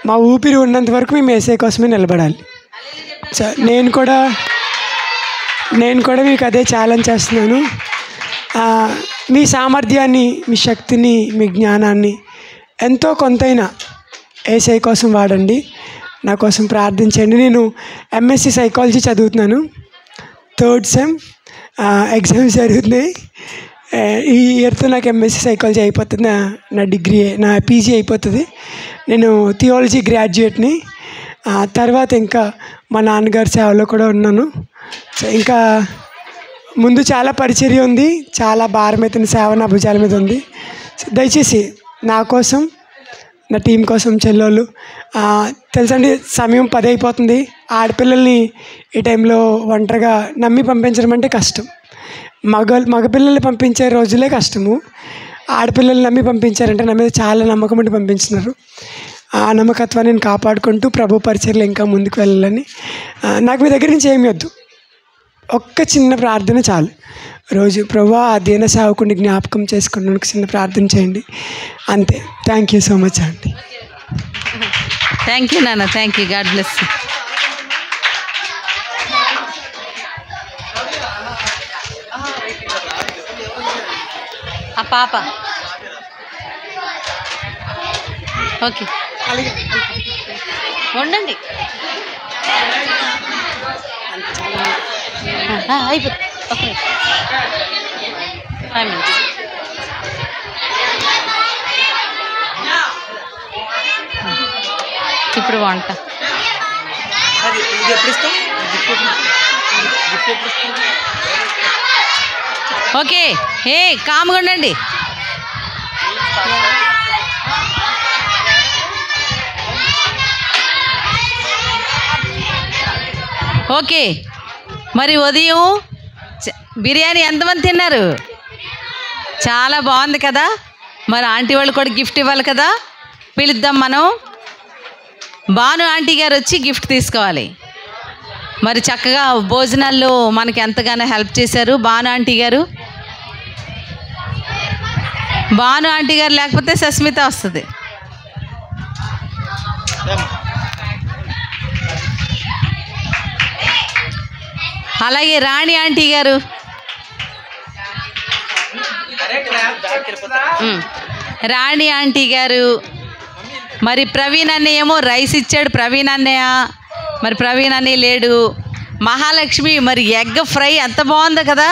మా ఊపిరి ఉన్నంత వరకు మేము యేసయ్య కోసమే నిలబడాలి. నేను కూడా మీకు అదే ఛాలెంజ్ చేస్తున్నాను. మీ సామర్థ్యాన్ని, మీ శక్తిని, మీ జ్ఞానాన్ని ఎంతో కొంతైనా యేసయ్య కోసం వాడండి. నా కోసం ప్రార్థించండి. నేను MSc సైకాలజీ చదువుతున్నాను. 3rd సెమ్ ఎగ్జామ్స్ జరుగుతున్నాయి. ఈ ఇయర్తో నాకు MSc సైకాలజీ అయిపోతుంది. నా డిగ్రీ, నా PG అయిపోతుంది. నేను థియాలజీ గ్రాడ్యుయేట్ని. తర్వాత ఇంకా మా నాన్నగారి సేవలో కూడా ఉన్నాను. ఇంకా ముందు చాలా పరిచర్య ఉంది, చాలా భారమైతున్న సేవ నా భుజాల మీద ఉంది. దయచేసి నా కోసం, నా టీం కోసం, చెల్లెళ్ళు తెలుసండి, సమయం 10 అయిపోతుంది. ఆడపిల్లల్ని ఈ టైంలో ఒంటరిగా నమ్మి పంపించడం అంటే కష్టం. మగపిల్లల్ని పంపించే రోజులే కష్టము. ఆడపిల్లల్ని నమ్మి పంపించారంటే నా మీద చాలా నమ్మకం ఉండి పంపించినారు. ఆ నమ్మకత్వాన్ని నేను కాపాడుకుంటూ ప్రభు పరిచర్యలు ఇంకా ముందుకు వెళ్ళాలని. నాకు మీ దగ్గర నుంచి ఏమి వద్దు, ఒక్క చిన్న ప్రార్థన చాలు. రోజు ప్రభువా ఆ దీన సేవకుని జ్ఞాపకం చేసుకున్నాను, చిన్న ప్రార్థన చేయండి అంతే. థ్యాంక్ యూ సో మచ్ అండి. థ్యాంక్ యూ నాన్న, thank you. God bless you. ఆ పాప ఓకే ఉండండి. అయిపోతుంది. Okay 5 minutes. ఇప్పుడు వంట ఓకే. కామ్గా ఉండండి. ఓకే. మరి ఉదయం బిర్యానీ ఎంతమంది తిన్నారు? చాలా బాగుంది కదా. మరి ఆంటీ వాళ్ళు కూడా గిఫ్ట్ ఇవ్వాలి కదా, పిలుద్దాం మనం. భాను ఆంటీ గారు వచ్చి గిఫ్ట్ తీసుకోవాలి. మరి చక్కగా భోజనాల్లో మనకి ఎంతగానో హెల్ప్ చేశారు భాను ఆంటీ గారు. భాను ఆంటీ గారు లేకపోతే సస్మిత వస్తుంది. అలాగే రాణి ఆంటీ గారు, రాణి ఆంటీ గారు. మరి ప్రవీణ్ అన్నయ్య ఏమో రైస్ ఇచ్చాడు. ప్రవీణ్ అన్నయ్య, మరి ప్రవీణ్ అన్నయ్య లేడు. మహాలక్ష్మి మరి ఎగ్ ఫ్రై ఎంత బాగుందో కదా.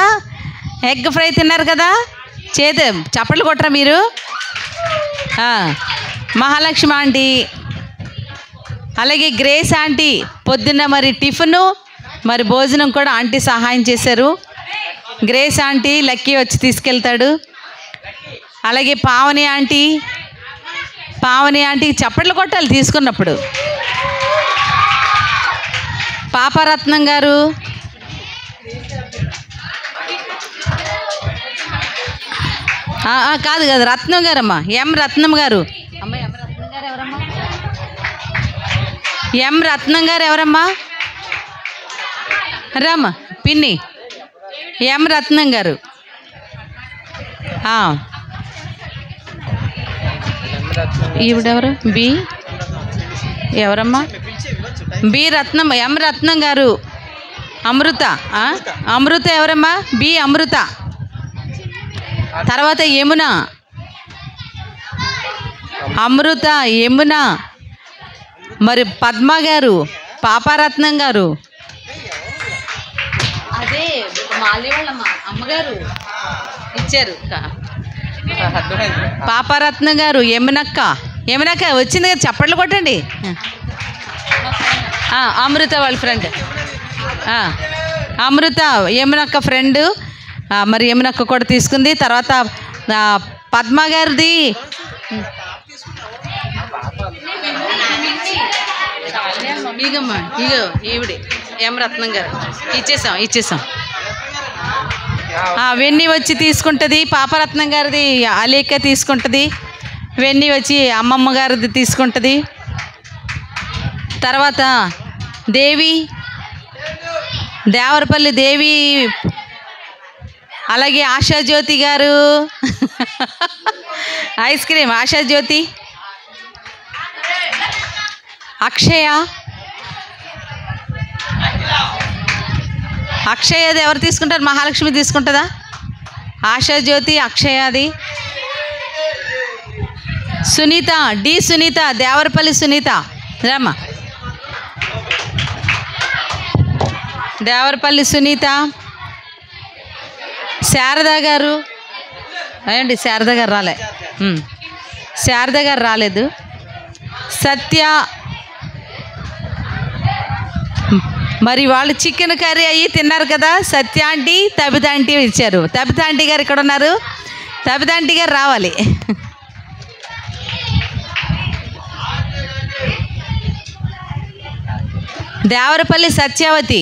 ఎగ్ ఫ్రై తిన్నారు కదా, చప్పట్లు కొట్టరా మీరు? మహాలక్ష్మి ఆంటీ, అలాగే గ్రేస్ ఆంటీ పొద్దున్న మరి టిఫిను మరి భోజనం కూడా ఆంటీ సహాయం చేశారు. గ్రేస్ ఆంటీ, లక్కీ వచ్చి తీసుకెళ్తాడు. అలాగే పావని ఆంటీ, పావని ఆంటీకి చప్పట్లు కొట్టాలి తీసుకున్నప్పుడు. పాపరత్నం గారు, కాదు కదా రత్నం గారమ్మా, ఎం రత్నం గారు. ఎం రత్నం గారు ఎవరమ్మా? రామ్మా పిన్ని. ఎం రత్నం గారు. ఈవిడెవరు? బి ఎవరమ్మా? బి రత్నం. ఎం రత్నం గారు. అమృత. అమృత ఎవరమ్మా? బి అమృత. తర్వాత యమున. అమృత, యమున. మరి పద్మ గారు, పాపారత్నం గారు. అదే మాలి వాళ్ళ అమ్మగారు ఇచ్చారు. పాపారత్నం గారు, యమునక్క. యమునక్క వచ్చింది కదా, చప్పట్లు కొట్టండి. అమృత వాళ్ళ ఫ్రెండ్. అమృత యమునక్క ఫ్రెండ్. మరి యమునక్క కూడా తీసుకుంది. తర్వాత పద్మ గారిది ఇగమ్మా ఇగో ఈవిడి ఎం రత్నం గారు ఇచ్చేసాం వెన్నీ వచ్చి తీసుకుంటుంది. పాపరత్నం గారిది అలేక తీసుకుంటుంది. వెన్నీ వచ్చి అమ్మమ్మ గారిది తీసుకుంటుంది. తర్వాత దేవరపల్లి దేవి, అలాగే ఆశాజ్యోతి గారు ఐస్ క్రీమ్ ఆశాజ్యోతి, అక్షయది ఎవరు తీసుకుంటారు? మహాలక్ష్మి తీసుకుంటుందా? ఆశాజ్యోతి, అక్షయది. సునీత, సునీత, దేవరపల్లి సునీత రమ్మ. దేవరపల్లి సునీత, శారదా గారు. అయ్యండి శారదా గారు రాలేదు. సత్య, మరి వాళ్ళు చికెన్ కర్రీ అయ్యి తిన్నారు కదా. సత్య ఆంటీ, తబిత ఆంటీ ఇచ్చారు. తబిత ఆంటీ గారు ఇక్కడ ఉన్నారు. తబిత ఆంటీ గారు రావాలి. దేవరపల్లి సత్యవతి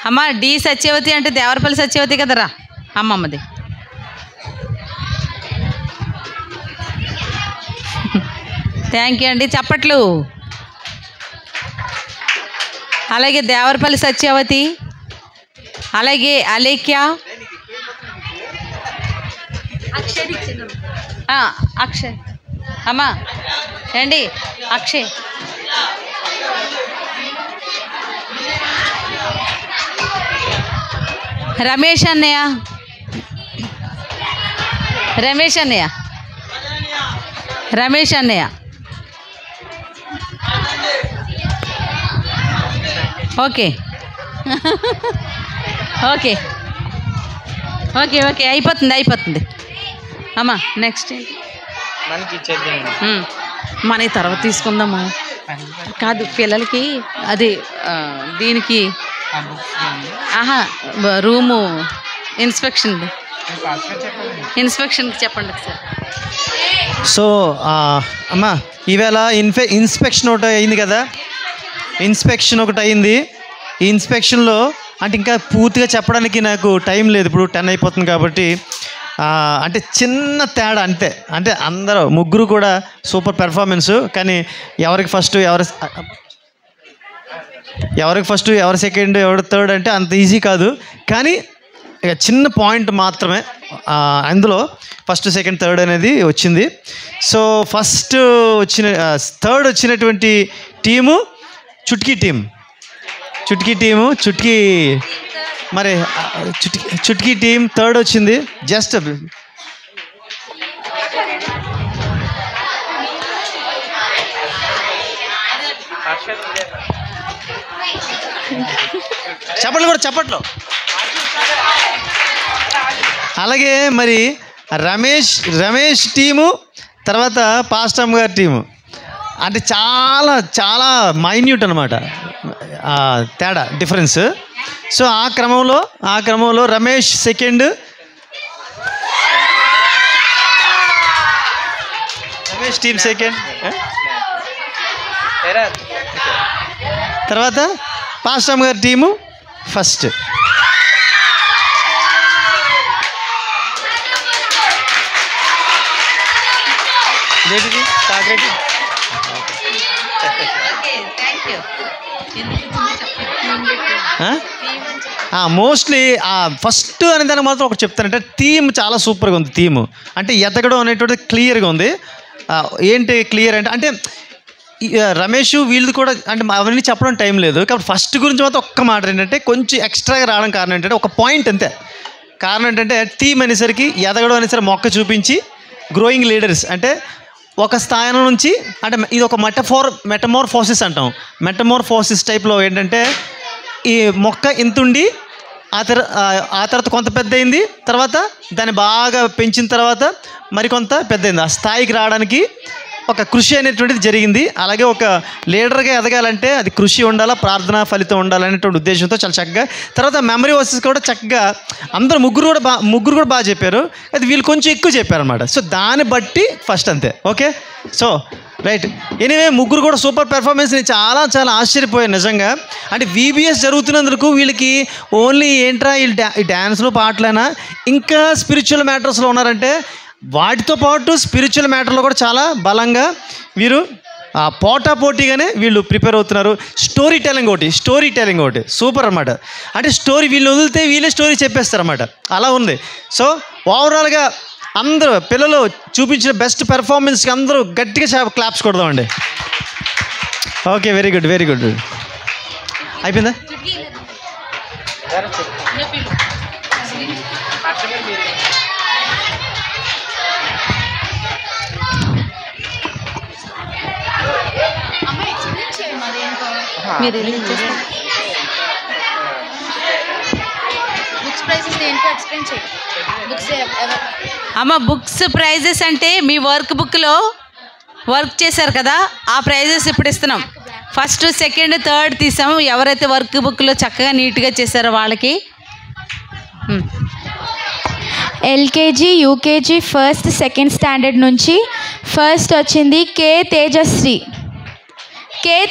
అమ్మ. సత్యవతి అంటే దేవరపల్లి సత్యవతి కదరా అమ్మమ్మది. థ్యాంక్ యూ అండి, చప్పట్లు. అలాగే దేవరపల్లి సత్యవతి, అలాగే అలేఖ్య, అక్షయ్ అమ్మా ఏండి అక్షయ్, రమేష్ అన్నయ్య, ఓకే అయిపోతుంది అమ్మా. నెక్స్ట్ మన తర్వాత తీసుకుందాము. కాదు పిల్లలకి అది దీనికి రూము ఇన్స్పెక్షన్కి చెప్పండి సార్. సో అమ్మా ఈవేళ ఇన్స్పెక్షన్ ఒకటి అయింది కదా. ఇన్స్పెక్షన్ ఒకటి అయింది. ఈ ఇన్స్పెక్షన్లో అంటే ఇంకా పూర్తిగా చెప్పడానికి నాకు టైం లేదు, ఇప్పుడు 10 అయిపోతుంది కాబట్టి. అంటే చిన్న తేడా అంతే. అంటే అందరూ ముగ్గురు కూడా సూపర్ పెర్ఫార్మెన్స్. కానీ ఎవరికి ఫస్ట్ ఎవరి సెకండ్ ఎవరి థర్డ్ అంటే అంత ఈజీ కాదు. కానీ ఇక చిన్న పాయింట్ మాత్రమే అందులో ఫస్ట్ సెకండ్ థర్డ్ అనేది వచ్చింది. సో థర్డ్ వచ్చినటువంటి టీము చుట్కీ టీం థర్డ్ వచ్చింది. జస్ట్ చప్పట్లు. అలాగే మరి రమేష్ టీము, తర్వాత పాస్టమ్ గారి టీము అంటే చాలా చాలా మైన్యూట్ అనమాట తేడా, డిఫరెన్స్. సో ఆ క్రమంలో Ramesh second, Ramesh team second, తర్వాత పాస్టమ్ గారి టీము ఫస్ట్. మోస్ట్లీ ఫస్ట్ అనే దానికి మాత్రం ఒకటి చెప్తానంటే థీమ్ చాలా సూపర్గా ఉంది. థీమ్ అంటే ఎదగడం అనేటువంటిది క్లియర్గా ఉంది. ఏంటి క్లియర్ అంటే రమేష్ వీళ్ళది కూడా అంటే అవన్నీ చెప్పడం టైం లేదు కాబట్టి ఫస్ట్ గురించి మాత్రం ఒక్క మాట ఏంటంటే కొంచెం ఎక్స్ట్రాగా రావడం కారణం ఏంటంటే ఒక పాయింట్ అంతే. కారణం ఏంటంటే థీమ్ అనేసరికి ఎదగడం అనేసరికి మొక్క చూపించి గ్రోయింగ్ లీడర్స్ అంటే ఒక స్థానం నుంచి అంటే ఇది ఒక మెటమోర్ఫోసిస్ అంటాం. మెటమోర్ఫోసిస్ టైప్లో ఏంటంటే ఈ మొక్క ఇంతుండి ఆ తర్వాత కొంత పెద్ద అయింది, తర్వాత దాన్ని బాగా పెంచిన తర్వాత మరికొంత పెద్ద అయింది. ఆ స్థాయికి రావడానికి ఒక కృషి అనేటువంటిది జరిగింది. అలాగే ఒక లీడర్గా ఎదగాలంటే అది కృషి ఉండాలా, ప్రార్థన ఫలితం ఉండాలనేటువంటి ఉద్దేశంతో చాలా చక్కగా, తర్వాత మెమరీ వర్సెస్ కూడా చక్కగా అందరూ ముగ్గురు కూడా బాగా చెప్పారు. అది వీళ్ళు కొంచెం ఎక్కువ చెప్పారనమాట. సో దాన్ని బట్టి ఫస్ట్ అంతే. Okay, so right. ఎనీవే ముగ్గురు కూడా సూపర్ పెర్ఫార్మెన్స్. నేను చాలా చాలా ఆశ్చర్యపోయాను నిజంగా. అంటే VBS జరుగుతున్నందుకు వీళ్ళకి ఓన్లీ ఏంట్రా వీళ్ళు డ్యాన్స్లు పాటలైనా ఇంకా స్పిరిచువల్ మ్యాటర్స్లో ఉన్నారంటే వాటితో పాటు స్పిరిచువల్ మ్యాటర్లో కూడా చాలా బలంగా వీరు పోటాపోటీగానే వీళ్ళు ప్రిపేర్ అవుతున్నారు. స్టోరీ టెలింగ్ ఒకటి సూపర్ అనమాట. అంటే స్టోరీ వీళ్ళు వదిలితే వీళ్ళే స్టోరీ చెప్పేస్తారన్నమాట. అలా ఉంది. సో ఓవరాల్గా అందరూ పిల్లలు చూపించిన బెస్ట్ పెర్ఫార్మెన్స్కి అందరూ గట్టిగా క్లాప్స్ కొడదామండి. Okay, very good. అయిపోయిందా? అమ్మ బుక్స్ ప్రైజెస్ అంటే మీ వర్క్ వర్క్ చేశారు కదా, ఆ ప్రైజెస్ ఇప్పుడు ఇస్తున్నాం. ఫస్ట్, సెకండ్, థర్డ్ తీసాము. ఎవరైతే వర్క్ బుక్లో చక్కగా నీట్గా చేశారో వాళ్ళకి. LKG, UKG, first, second standard నుంచి ఫస్ట్ వచ్చింది K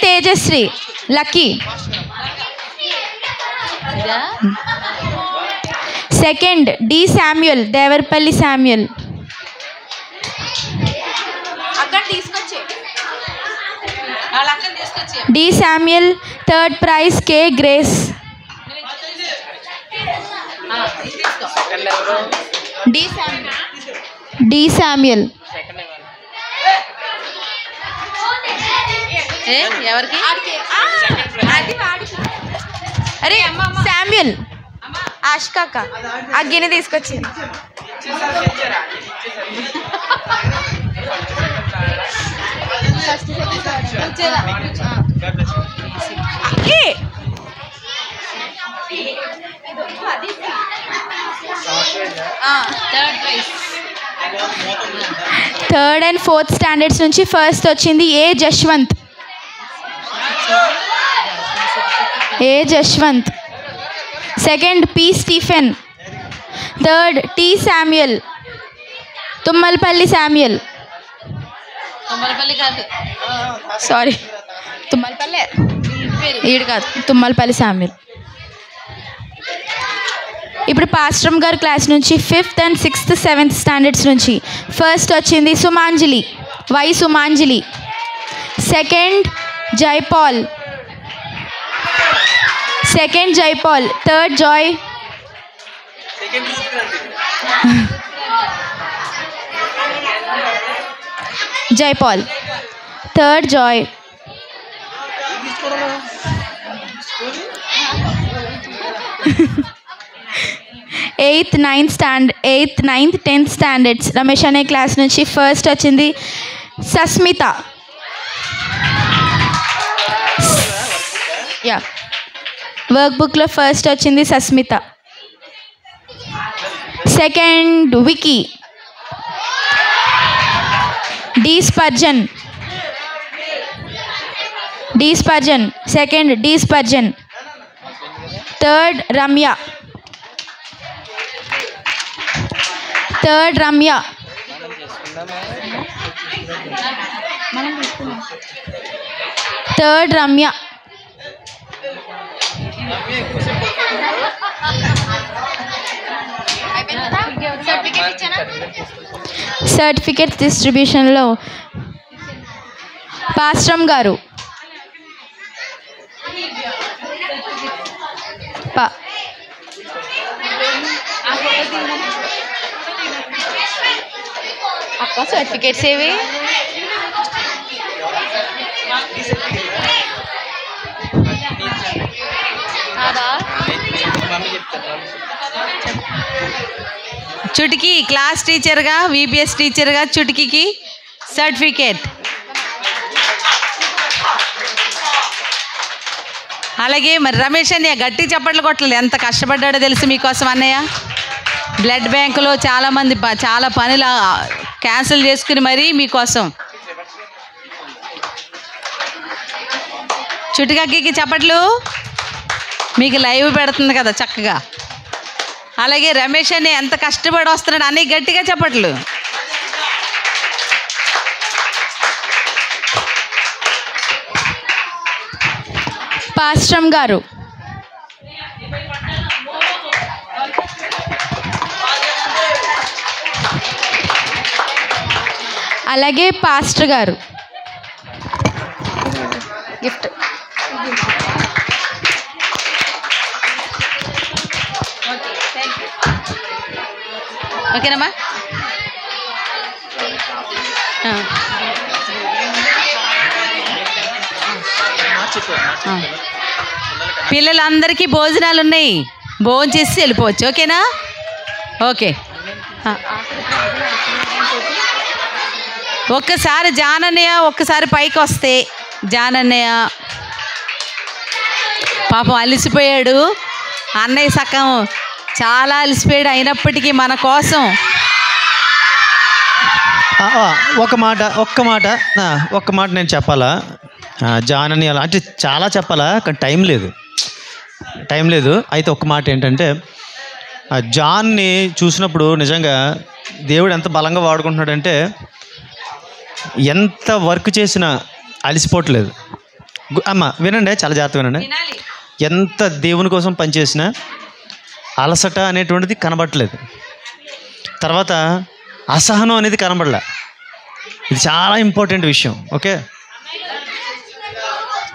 Tejasri Lucky. Second D Samuel, Devarapalli Samuel. D Samuel. Third prize K Grace. D Samuel. ఎవరికి? అరే శామ్యుయల్. ఆష్కాక ఆ గిన్నె తీసుకొచ్చింది. థర్డ్ అండ్ ఫోర్త్ స్టాండర్డ్స్ నుంచి ఫస్ట్ వచ్చింది A Jashwanth. Second P Stephen. Third T Samuel, Tummalapalli Samuel. Sorry, Tummalapalli ఈడు కాదు, తుమ్మలపల్లి శామ్యుయల్. ఇప్పుడు పాస్ట్రమ్ గారి క్లాస్ నుంచి 5th and 6th, 7th standards నుంచి ఫస్ట్ వచ్చింది Sumanjali, Y Sumanjali. Second Jaipal. Third Joy. Jaipal. Third Joy. 8th, 9th, 10th standards Ramesh అనే క్లాస్ నుంచి ఫస్ట్ వచ్చింది సస్మిత. వర్క్ బుక్లో ఫస్ట్ వచ్చింది Sasmitha. Second Vicky. D Spurgeon. Second D Spurgeon. Third Ramya. Certificate డిస్ట్రిబ్యూషన్లో పాస్ట్రమ్ గారు. అక్క సర్టిఫికేట్స్ ఏవి? చుటికి క్లాస్ టీచర్గా, VBS టీచర్గా చుటికి సర్టిఫికేట్. అలాగే మరి రమేష్ అన్నయ్య గట్టి చప్పట్లు కొట్టలేదు, ఎంత కష్టపడ్డాడో తెలుసు మీకోసం అన్నయ్య. బ్లడ్ బ్యాంకులో చాలామంది చాలా పనులు క్యాన్సిల్ చేసుకుని మరీ మీకోసం చుట్టుకక్కి చప్పట్లు. మీకు లైవ్ పెడుతుంది కదా చక్కగా. అలాగే రమేష్ అని ఎంత కష్టపడి వస్తున్నాడు అన్నీ గట్టిగా చప్పట్లు. పాస్ట్రమ్ గారు. అలాగే పాస్టర్ గారు. గిఫ్ట్. ఓకేనమ్మా. పిల్లలందరికీ భోజనాలు ఉన్నాయి, భోజనం చేసి వెళ్ళిపోవచ్చు. ఓకేనా? ఓకే. ఒక్కసారి జానన్నయ్య ఒక్కసారి పైకి వస్తే, జానన్నయ్య పాపం అలసిపోయాడు. అన్నయ్య సగం చాలా అలసిపోయాడు, అయినప్పటికీ మన కోసం ఒక్క మాట నేను చెప్పాలా? జానని అలా అంటే చాలా చెప్పాలా, కానీ టైం లేదు. అయితే ఒక్క మాట ఏంటంటే, జాన్ని చూసినప్పుడు నిజంగా దేవుడు ఎంత బలంగా వాడుకుంటున్నాడంటే, ఎంత వర్క్ చేసినా అలసిపోవట్లేదు. అమ్మ వినండి, చాలా జాగ్రత్తగా వినండి. ఎంత దేవుని కోసం పనిచేసినా అలసట అనేటువంటిది కనబడట్లేదు. తర్వాత అసహనం అనేది కనబడలే. ఇది చాలా ఇంపార్టెంట్ విషయం. ఓకే,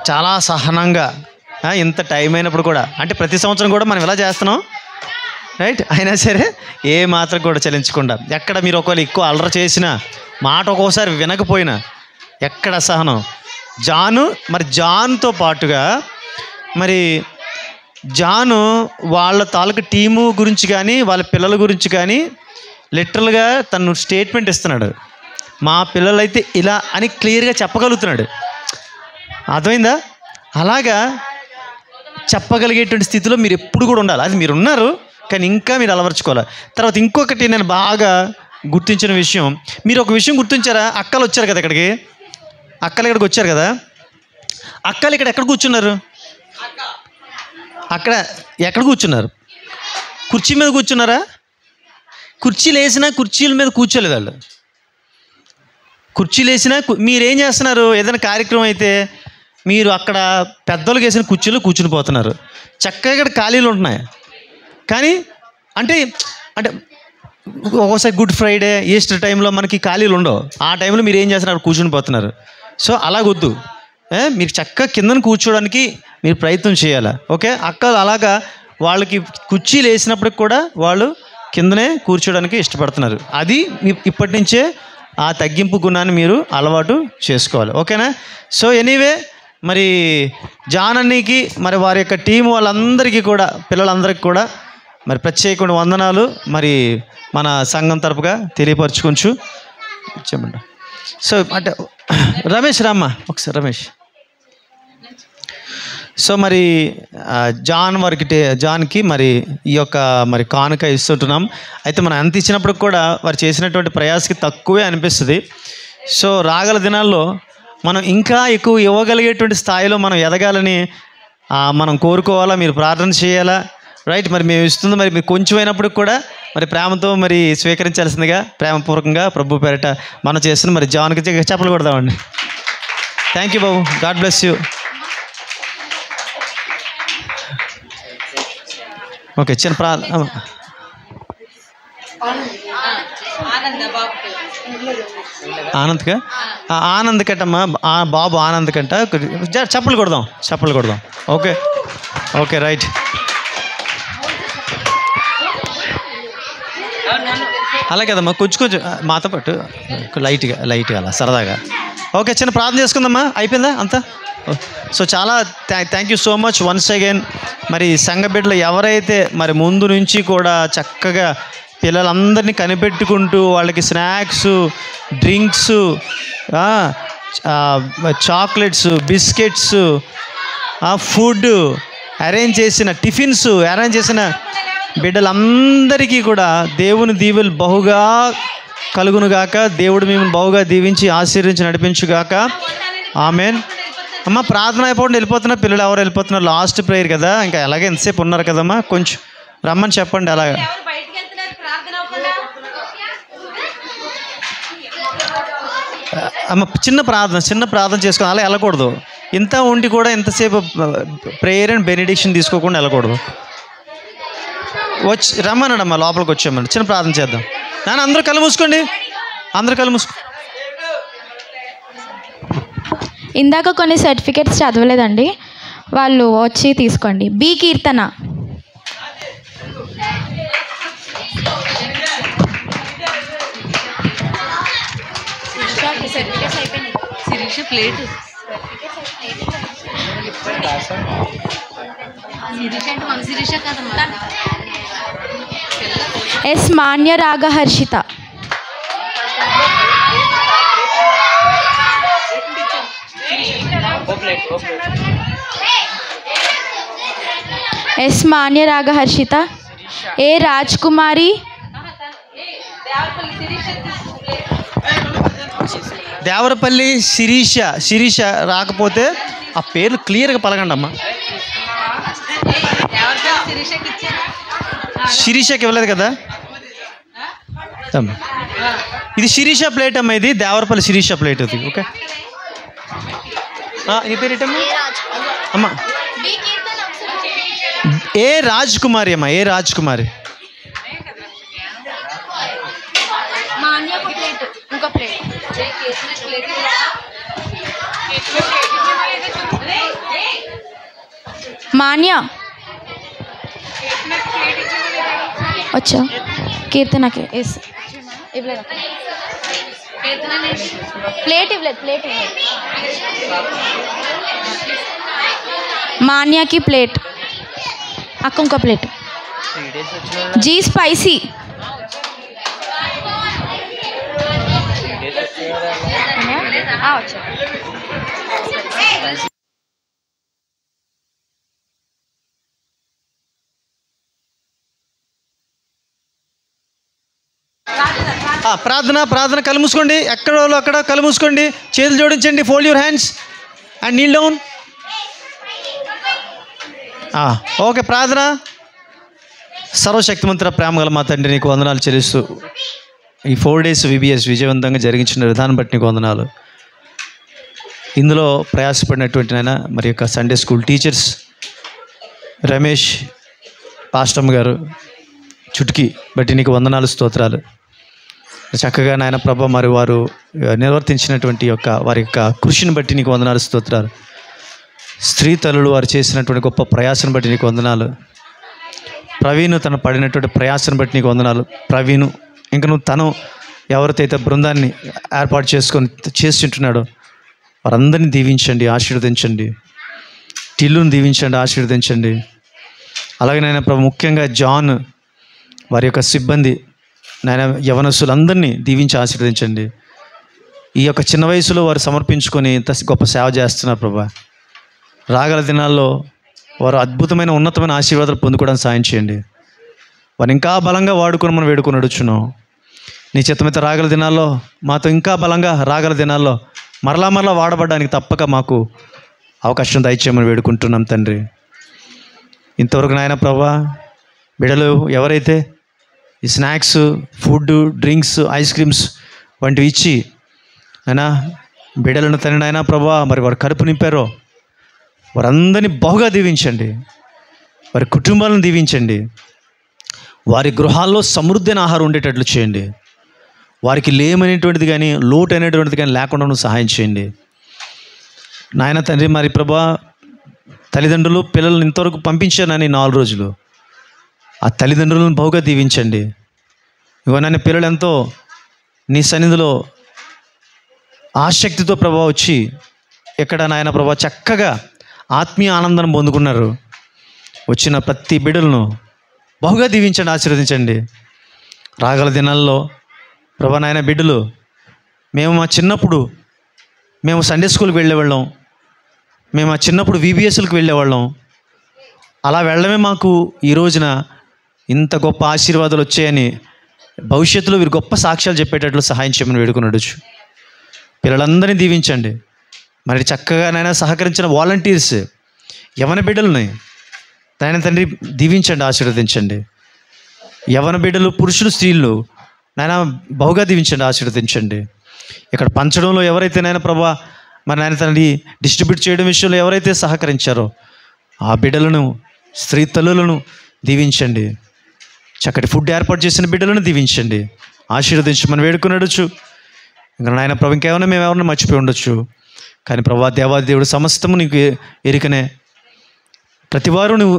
చాలా సహనంగా ఇంత టైం అయినప్పుడు కూడా, అంటే ప్రతి సంవత్సరం కూడా మనం ఇలా చేస్తున్నాం రైట్, అయినా సరే ఏ మాత్రం కూడా చలించకుండా, ఎక్కడ మీరు ఒకవేళ ఎక్కువ అల్లరి చేసినా, మాట ఒక్కోసారి వినకపోయినా, ఎక్కడ అసహనం. జాన్తో పాటుగా మరి జాను వాళ్ళ తాలూకు టీము గురించి కానీ వాళ్ళ పిల్లల గురించి కానీ లిటరల్గా తను స్టేట్మెంట్ ఇస్తున్నాడు. మా పిల్లలైతే ఇలా అని క్లియర్గా చెప్పగలుగుతున్నాడు. అర్థమైందా? అలాగా చెప్పగలిగేటువంటి స్థితిలో మీరు ఎప్పుడు కూడా ఉండాలి. అది మీరు ఉన్నారు, కానీ ఇంకా మీరు అలవర్చుకోవాలి. తర్వాత ఇంకొకటి నేను బాగా గుర్తించిన విషయం, మీరు ఒక విషయం గుర్తించారా? అక్కలు వచ్చారు కదా ఇక్కడికి, ఇక్కడికి వచ్చారు కదా, అక్కలు ఇక్కడ ఎక్కడ కూర్చున్నారు? అక్కడ ఎక్కడ కూర్చున్నారు? కుర్చీ మీద కూర్చున్నారా? కుర్చీలు వేసినా కుర్చీల మీద కూర్చోలేదు వాళ్ళు. కుర్చీలు వేసినా మీరేం చేస్తున్నారు? ఏదైనా కార్యక్రమం అయితే మీరు అక్కడ పెద్దోళ్ళకి వేసిన కుర్చీలో కూర్చుని పోతున్నారు. చక్కగా ఇక్కడ ఖాళీలు ఉంటున్నాయి, కానీ అంటే ఒక్కోసారి గుడ్ ఫ్రైడే, ఈస్టర్ టైంలో మనకి ఖాళీలు ఉండవు. ఆ టైంలో మీరు ఏం చేస్తున్నారు? కూర్చుని పోతున్నారు. సో అలాగొద్దు, మీరు చక్కగా కిందన కూర్చోడానికి మీరు ప్రయత్నం చేయాలి. ఓకే, అక్కలు అలాగా వాళ్ళకి కుర్చీలు వేసినప్పటికి కూడా వాళ్ళు కిందనే కూర్చోడానికి ఇష్టపడుతున్నారు. అది ఇప్పటి నుంచే ఆ తగ్గింపు గుణాన్ని మీరు అలవాటు చేసుకోవాలి. ఓకేనా? సో ఎనీవే, మరి జానన్నీకి మరి వారి యొక్క టీం వాళ్ళందరికీ కూడా, పిల్లలందరికీ కూడా మరి ప్రత్యేకమైన వందనాలు మరి మన సంఘం తరపుగా తెలియపరచుకోవచ్చు. చెప్పండి. సో అంటే రమేష్ రామ్మ ఒకసారి, రమేష్. సో మరి జాన్కి మరి ఈ యొక్క మరి కానుక ఇస్తుంటున్నాం. అయితే మనం ఎంత ఇచ్చినప్పుడు కూడా వారు చేసినటువంటి ప్రయాసకి తక్కువే అనిపిస్తుంది. సో రాగల దినాల్లో మనం ఇంకా ఎక్కువ ఇవ్వగలిగేటువంటి స్థాయిలో మనం ఎదగాలని మనం కోరుకోవాలా, మీరు ప్రార్థన చేయాలా రైట్. మరి మేము ఇస్తుంది మరి మీరు కొంచెం అయినప్పుడు కూడా మరి ప్రేమతో మరి స్వీకరించాల్సిందిగా ప్రేమపూర్వకంగా ప్రభు పేరిట మనం చేస్తున్న మరి జాన్కి చెప్పలు కొడదామండి. థ్యాంక్ యూ బాబు, గాడ్ బ్లెస్ యూ. ఓకే, చిన్న ఆనంద్ కట్టమ్మా, బాబు ఆనంద్ కంట చప్పలు కొడదాం. Okay okay right. అలా కదమ్మా, కొంచెం మాతో పాటు లైట్గా అలా సరదాగా. ఓకే, చిన్న ప్రార్థన చేసుకుందామా, అయిపోయిందా అంతా? సో చాలా thank you so much once again. మరి సంఘ బిడ్డలు ఎవరైతే మరి ముందు నుంచి కూడా చక్కగా పిల్లలందరినీ కనిపెట్టుకుంటూ వాళ్ళకి snacks, drinks, chocolates, biscuits, food arrange చేసిన, టిఫిన్స్ అరేంజ్ చేసిన బిడ్డలందరికీ కూడా దేవుని దీవెలు బహుగా కలుగునుగాక. దేవుడు మిమ్మల్ని బహుగా దీవించి ఆశీర్వించి నడిపించుగాక. ఆమెన్ అమ్మ ప్రార్థన అయిపోండి, వెళ్ళిపోతున్నారు పిల్లలు, ఎవరు వెళ్ళిపోతున్నారు, లాస్ట్ ప్రేయర్ కదా, ఇంకా అలాగే ఎంతసేపు ఉన్నారు కదమ్మా, కొంచెం రమ్మని చెప్పండి అలాగా. అమ్మ చిన్న ప్రార్థన చేసుకొని అలా వెళ్ళకూడదు. ఇంత ఉండి కూడా ఎంతసేపు ప్రేయర్ అండ్ బెనిడిక్షన్ తీసుకోకుండా వెళ్ళకూడదు. వచ్చి రమ్మనండి అమ్మ, లోపలికి వచ్చామండి, చిన్న ప్రార్థన చేద్దాం. నాన్న అందరూ కళ్ళు మూసుకోండి, అందరూ కళ్ళు మూసుకో. ఇందాక కొన్ని సర్టిఫికేట్స్ చదవలేదండి, వాళ్ళు వచ్చి తీసుకోండి. బి కీర్తన, ప్లేట్ ఎస్ మాన్య రాగ హర్షిత, ఎస్ మాన్య రాగ హర్షిత, ఏ రాజ్ కుమారి, దేవరపల్లి శిరీష రాకపోతే ఆ పేర్లు క్లియర్గా పలకండి అమ్మా. శిరీషకి ఇవ్వలేదు కదా, ఇది శిరీష ప్లేట్ అమ్మ, ఇది దేవరపల్లి శిరీష ప్లేట్ అది. ఓకే ఈ పేరు ఏంటమ్మా అమ్మా? ఏ రాజ్ కుమారి అమ్మా, ఏ రాజ్ కుమారి. మాన్య వచ్చా, కీర్తనకి ఎస్ ఇవ్వలేదు, ప్లేట్ ఇవ్వలేదు. మాన్యాకి ప్లేట్, అక్క ఇంకో ప్లేట్. జీ స్పైసీ, వచ్చా. ప్రార్థన కళ్ళు మూసుకోండి, ఎక్కడ అక్కడ కళ్ళు మూసుకోండి, చేతులు జోడించండి, fold your hands and Neel down. Okay ప్రార్థన. సర్వశక్తిమంతుల ప్రేమగల మా తండ్రి, నీకు వందనాలు చెల్లిస్తూ ఈ 4 days VBS విజయవంతంగా జరిగించిన విధానం బట్టి నీకు వందనాలు. ఇందులో ప్రయాసపడినటువంటి నాయన మరి యొక్క సండే స్కూల్ టీచర్స్ రమేష్ పాస్టమ్ గారు చుట్కీ బట్టి నీకు వందనాలు, స్తోత్రాలు. చక్కగా నాయన ప్రభ మరి వారు నిర్వర్తించినటువంటి వారి యొక్క కృషిని బట్టి నీకు వందనాలు, స్తోత్రాలు. స్త్రీ తల్లులు వారు చేసినటువంటి గొప్ప ప్రయాసను బట్టి నీకు వందనాలు. ప్రవీణ్ తను పడినటువంటి ప్రయాసను బట్టి నీకు వందనాలు. ప్రవీణ్ ఇంకా నువ్వు తను ఎవరితో బృందాన్ని ఏర్పాటు చేస్తుంటున్నాడో వారందరినీ దీవించండి, ఆశీర్వదించండి. టిల్లును దీవించండి, ఆశీర్వదించండి. అలాగే నాయన ప్రభు ముఖ్యంగా జాన్ వారి యొక్క సిబ్బంది నాయన యవనస్తులందరినీ దీవించి ఆశీర్వదించండి. ఈ యొక్క చిన్న వయసులో వారు సమర్పించుకొని ఇంత గొప్ప సేవ చేస్తున్నారు ప్రభా. రాగల దినాల్లో వారు అద్భుతమైన ఉన్నతమైన ఆశీర్వాదాలు పొందుకోవడానికి సాయం చేయండి. వారు ఇంకా బలంగా వాడుకొని మనం వేడుకొని నడుచున్నాం. నీ చిత్తమైతే రాగల దినాల్లో మాతో ఇంకా బలంగా రాగల దినాల్లో మరలా వాడబడడానికి తప్పక మాకు అవకాశం దయచేయమని వేడుకుంటున్నాం తండ్రి. ఇంతవరకు నాయన ప్రభా బిడ్డలు ఎవరైతే ఈ snacks, food, drinks, ice creams వంటివి ఇచ్చి అయినా బిడ్డలను తండ్రి నాయన ప్రభా మరి వారు కడుపు నింపారో వారందరినీ బహుగా దీవించండి. వారి కుటుంబాలను దీవించండి. వారి గృహాల్లో సమృద్ధి అయిన ఆహారం ఉండేటట్లు చేయండి. వారికి లేమనేటువంటిది కానీ లోటు అనేటువంటిది కానీ లేకుండా నువ్వు సహాయం చేయండి నాయన తండ్రి. మరి ప్రభా తల్లిదండ్రులు పిల్లలను ఇంతవరకు పంపించానని 4 రోజులు ఆ తల్లిదండ్రులను బహుగా దీవించండి. ఇవన్నీ పిల్లలు ఎంతో నీ సన్నిధిలో ఆసక్తితో ప్రభా వచ్చి ఎక్కడ నాయన ప్రభా చక్కగా ఆత్మీయ ఆనందాన్ని పొందుకున్నారు. వచ్చిన ప్రతి బిడ్డలను బహుగా దీవించండి, ఆశీర్వదించండి. రాగల దినాల్లో ప్రభా నాయన బిడ్డలు మేము మా చిన్నప్పుడు మేము సండే స్కూల్కి వెళ్ళేవాళ్ళం, మేము ఆ చిన్నప్పుడు VBSలకు వెళ్ళేవాళ్ళం. అలా వెళ్ళడమే మాకు ఈ రోజున ఇంత గొప్ప ఆశీర్వాదాలు వచ్చాయని భవిష్యత్తులో వీరు గొప్ప సాక్ష్యాలు చెప్పేటట్లు సహాయం చేయమని వేడుకున్నాడు. పిల్లలందరినీ దీవించండి. మరి చక్కగా నాయన సహకరించిన వాలంటీర్స్ యవన బిడ్డలని నాయన తండ్రి దీవించండి, ఆశీర్వదించండి. యవన బిడ్డలు, పురుషులు, స్త్రీలు నాయన బహుగా దీవించండి, ఆశీర్వదించండి. ఇక్కడ పంచడంలో ఎవరైతే నాయన ప్రభా మరి నాయన తండ్రి డిస్ట్రిబ్యూట్ చేయడం విషయంలో ఎవరైతే సహకరించారో ఆ బిడ్డలను, స్త్రీ తల్లులను దీవించండి. చక్కటి ఫుడ్ ఏర్పాటు చేసిన బిడ్డలను దీవించండి, ఆశీర్వదించమని వేడుకునడచ్చు. ఇంకా నాయన ప్రభు ఇంకేమైనా మేము ఎవరైనా మర్చిపోయి ఉండొచ్చు, కానీ ప్రభా దేవాది దేవుడు సమస్తము నీకు ఎరికనే. ప్రతివారు నువ్వు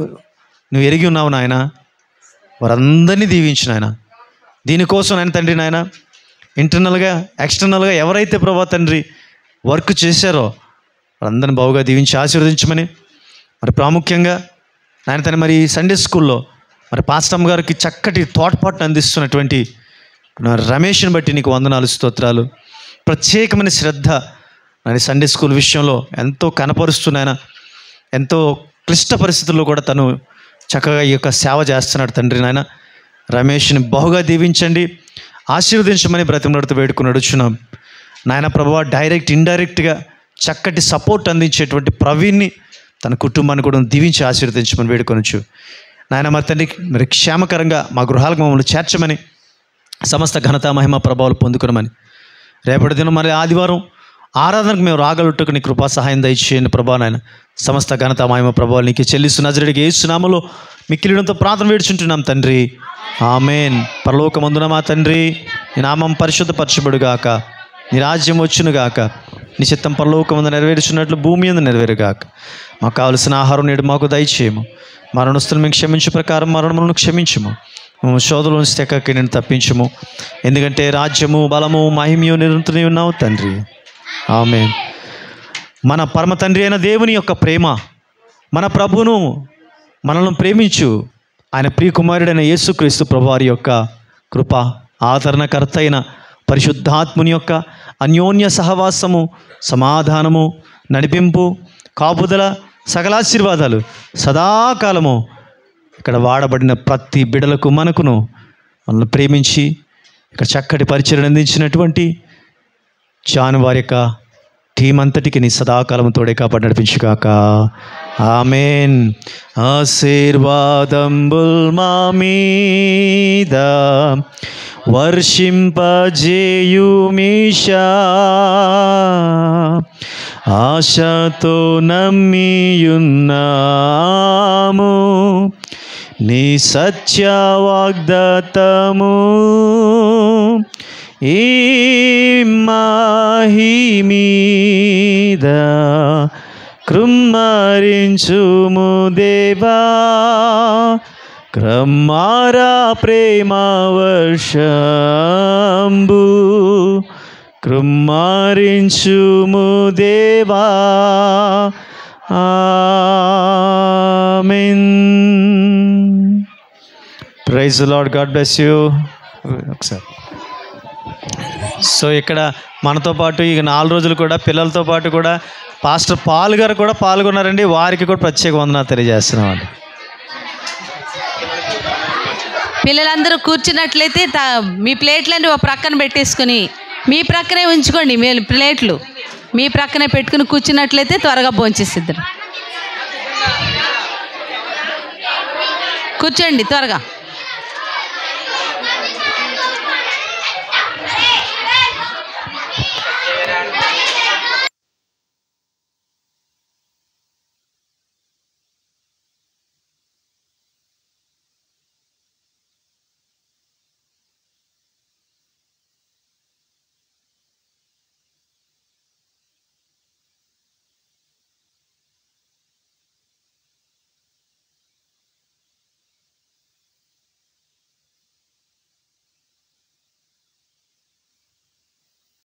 ఎరిగి ఉన్నావు నాయన. వారందరినీ దీవించిన ఆయన. దీనికోసం నాయన తండ్రి నాయన ఇంటర్నల్గా ఎక్స్టర్నల్గా ఎవరైతే ప్రభా తండ్రి వర్క్ చేశారో వారందరిని బాగుగా దీవించి ఆశీర్వదించమని, మరి ప్రాముఖ్యంగా నాయన తండ్రి మరి సండే స్కూల్లో మరి పాస్టమ్ గారికి చక్కటి తోడ్పాటును అందిస్తున్నటువంటి రమేష్ని బట్టి నీకు వందనాలు, స్తోత్రాలు. ప్రత్యేకమైన శ్రద్ధ నాని సండే స్కూల్ విషయంలో ఎంతో కనపరుస్తున్నాయన. ఎంతో క్లిష్ట పరిస్థితుల్లో కూడా తను చక్కగా ఈ యొక్క సేవ చేస్తున్నాడు తండ్రి నాయన. రమేష్ని బహుగా దీవించండి, ఆశీర్వదించమని బ్రతిమలాడుతూ వేడుకుని నాయన ప్రభువా. డైరెక్ట్ ఇండైరెక్ట్గా చక్కటి సపోర్ట్ అందించేటువంటి ప్రవీణ్ని, తన కుటుంబాన్ని కూడా దీవించి ఆశీర్వదించమని వేడుకొనొచ్చు నాయన. మరి తండ్రి మరి క్షేమకరంగా మా గృహాలకు మమ్మల్ని చేర్చమని, సమస్త ఘనత మహిమ ప్రభావాలు పొందుకునమని, రేపటి దినం మరి ఆదివారం ఆరాధనకు మేము రాగలుగుటకు నీ కృపా సహాయం దయచేయండి ప్రభా నాయన. సమస్త ఘనత మహిమ ప్రభావాలు నీకు చెల్లిస్తు నజరేయుడైన యేసు నామములో మిక్కిలినంత ప్రార్థన వేడుచుంటున్నాం తండ్రి, ఆమేన్. పరలోకమందున మా తండ్రి, నీ నామం పరిశుద్ధపరచబడుగాక, నీ రాజ్యం వచ్చునుగాక, నీ చిత్తం పరలోకమందు నెరవేర్చున్నట్లు భూమి యందు నెరవేరుగాక. మాకు కావలసిన ఆహారం నేడు మాకు దయచేయము, మరణస్తులను మేము క్షమించు ప్రకారం మరణములను క్షమించము, శోధనల నుంచి తెక్కకి నేను తప్పించము, ఎందుకంటే రాజ్యము, బలము, మహిమయు నిరంతరం ఉన్నావు తండ్రి, ఆమేన్. మన పరమ తండ్రి అయిన దేవుని యొక్క ప్రేమ, మన ప్రభువును మనల్ని ప్రేమించు ఆయన ప్రియకుమారుడైన యేసుక్రీస్తు ప్రభువారి యొక్క కృప, ఆదరణకర్త అయిన పరిశుద్ధాత్ముని యొక్క అన్యోన్య సహవాసము, సమాధానము, నడిపింపు, కాపుదల, సకలాశీర్వాదాలు సదాకాలము ఇక్కడ వాడబడిన ప్రతి బిడలకు మనకును మనల్ని ప్రేమించి ఇక్కడ చక్కటి పరిచయం అందించినటువంటి జాన్ వారి యొక్క టీం అంతటికి నీ సదాకాలము తోడే కాపాడి నడిపించుగాక, ఆమేన్. ఆశీర్వాదంబుల్ మా మీద వర్షింపజేయుమీషా, ఆశతో నమ్మియున్నాము నీ సత్య వాగ్దత్తము, ఈ మహిమీద కృమ్మరించుము దేవా, క్రమారా ప్రేమ వర్షంబు కృమ్మరించుము దేవా, ఆమేన్. Praise the Lord, God bless you. ఒకసారి సో ఇక్కడ మనతో పాటు ఈ 4 రోజులు కూడా పిల్లలతో పాటు కూడా పాస్టర్ పాల్ గారు కూడా పాల్గొన్నారండి. వారికి కూడా ప్రత్యేక వందనాలు తెలియజేస్తున్నామండి. పిల్లలందరూ కూర్చున్నట్లయితే మీ ప్లేట్లన్నీ ఒక ప్రక్కన పెట్టేసుకుని మీ ప్రక్కనే ఉంచుకోండి. మీ ప్లేట్లు మీ ప్రక్కనే పెట్టుకుని కూర్చున్నట్లయితే త్వరగా భోంచేసిద్దరు. కూర్చోండి త్వరగా.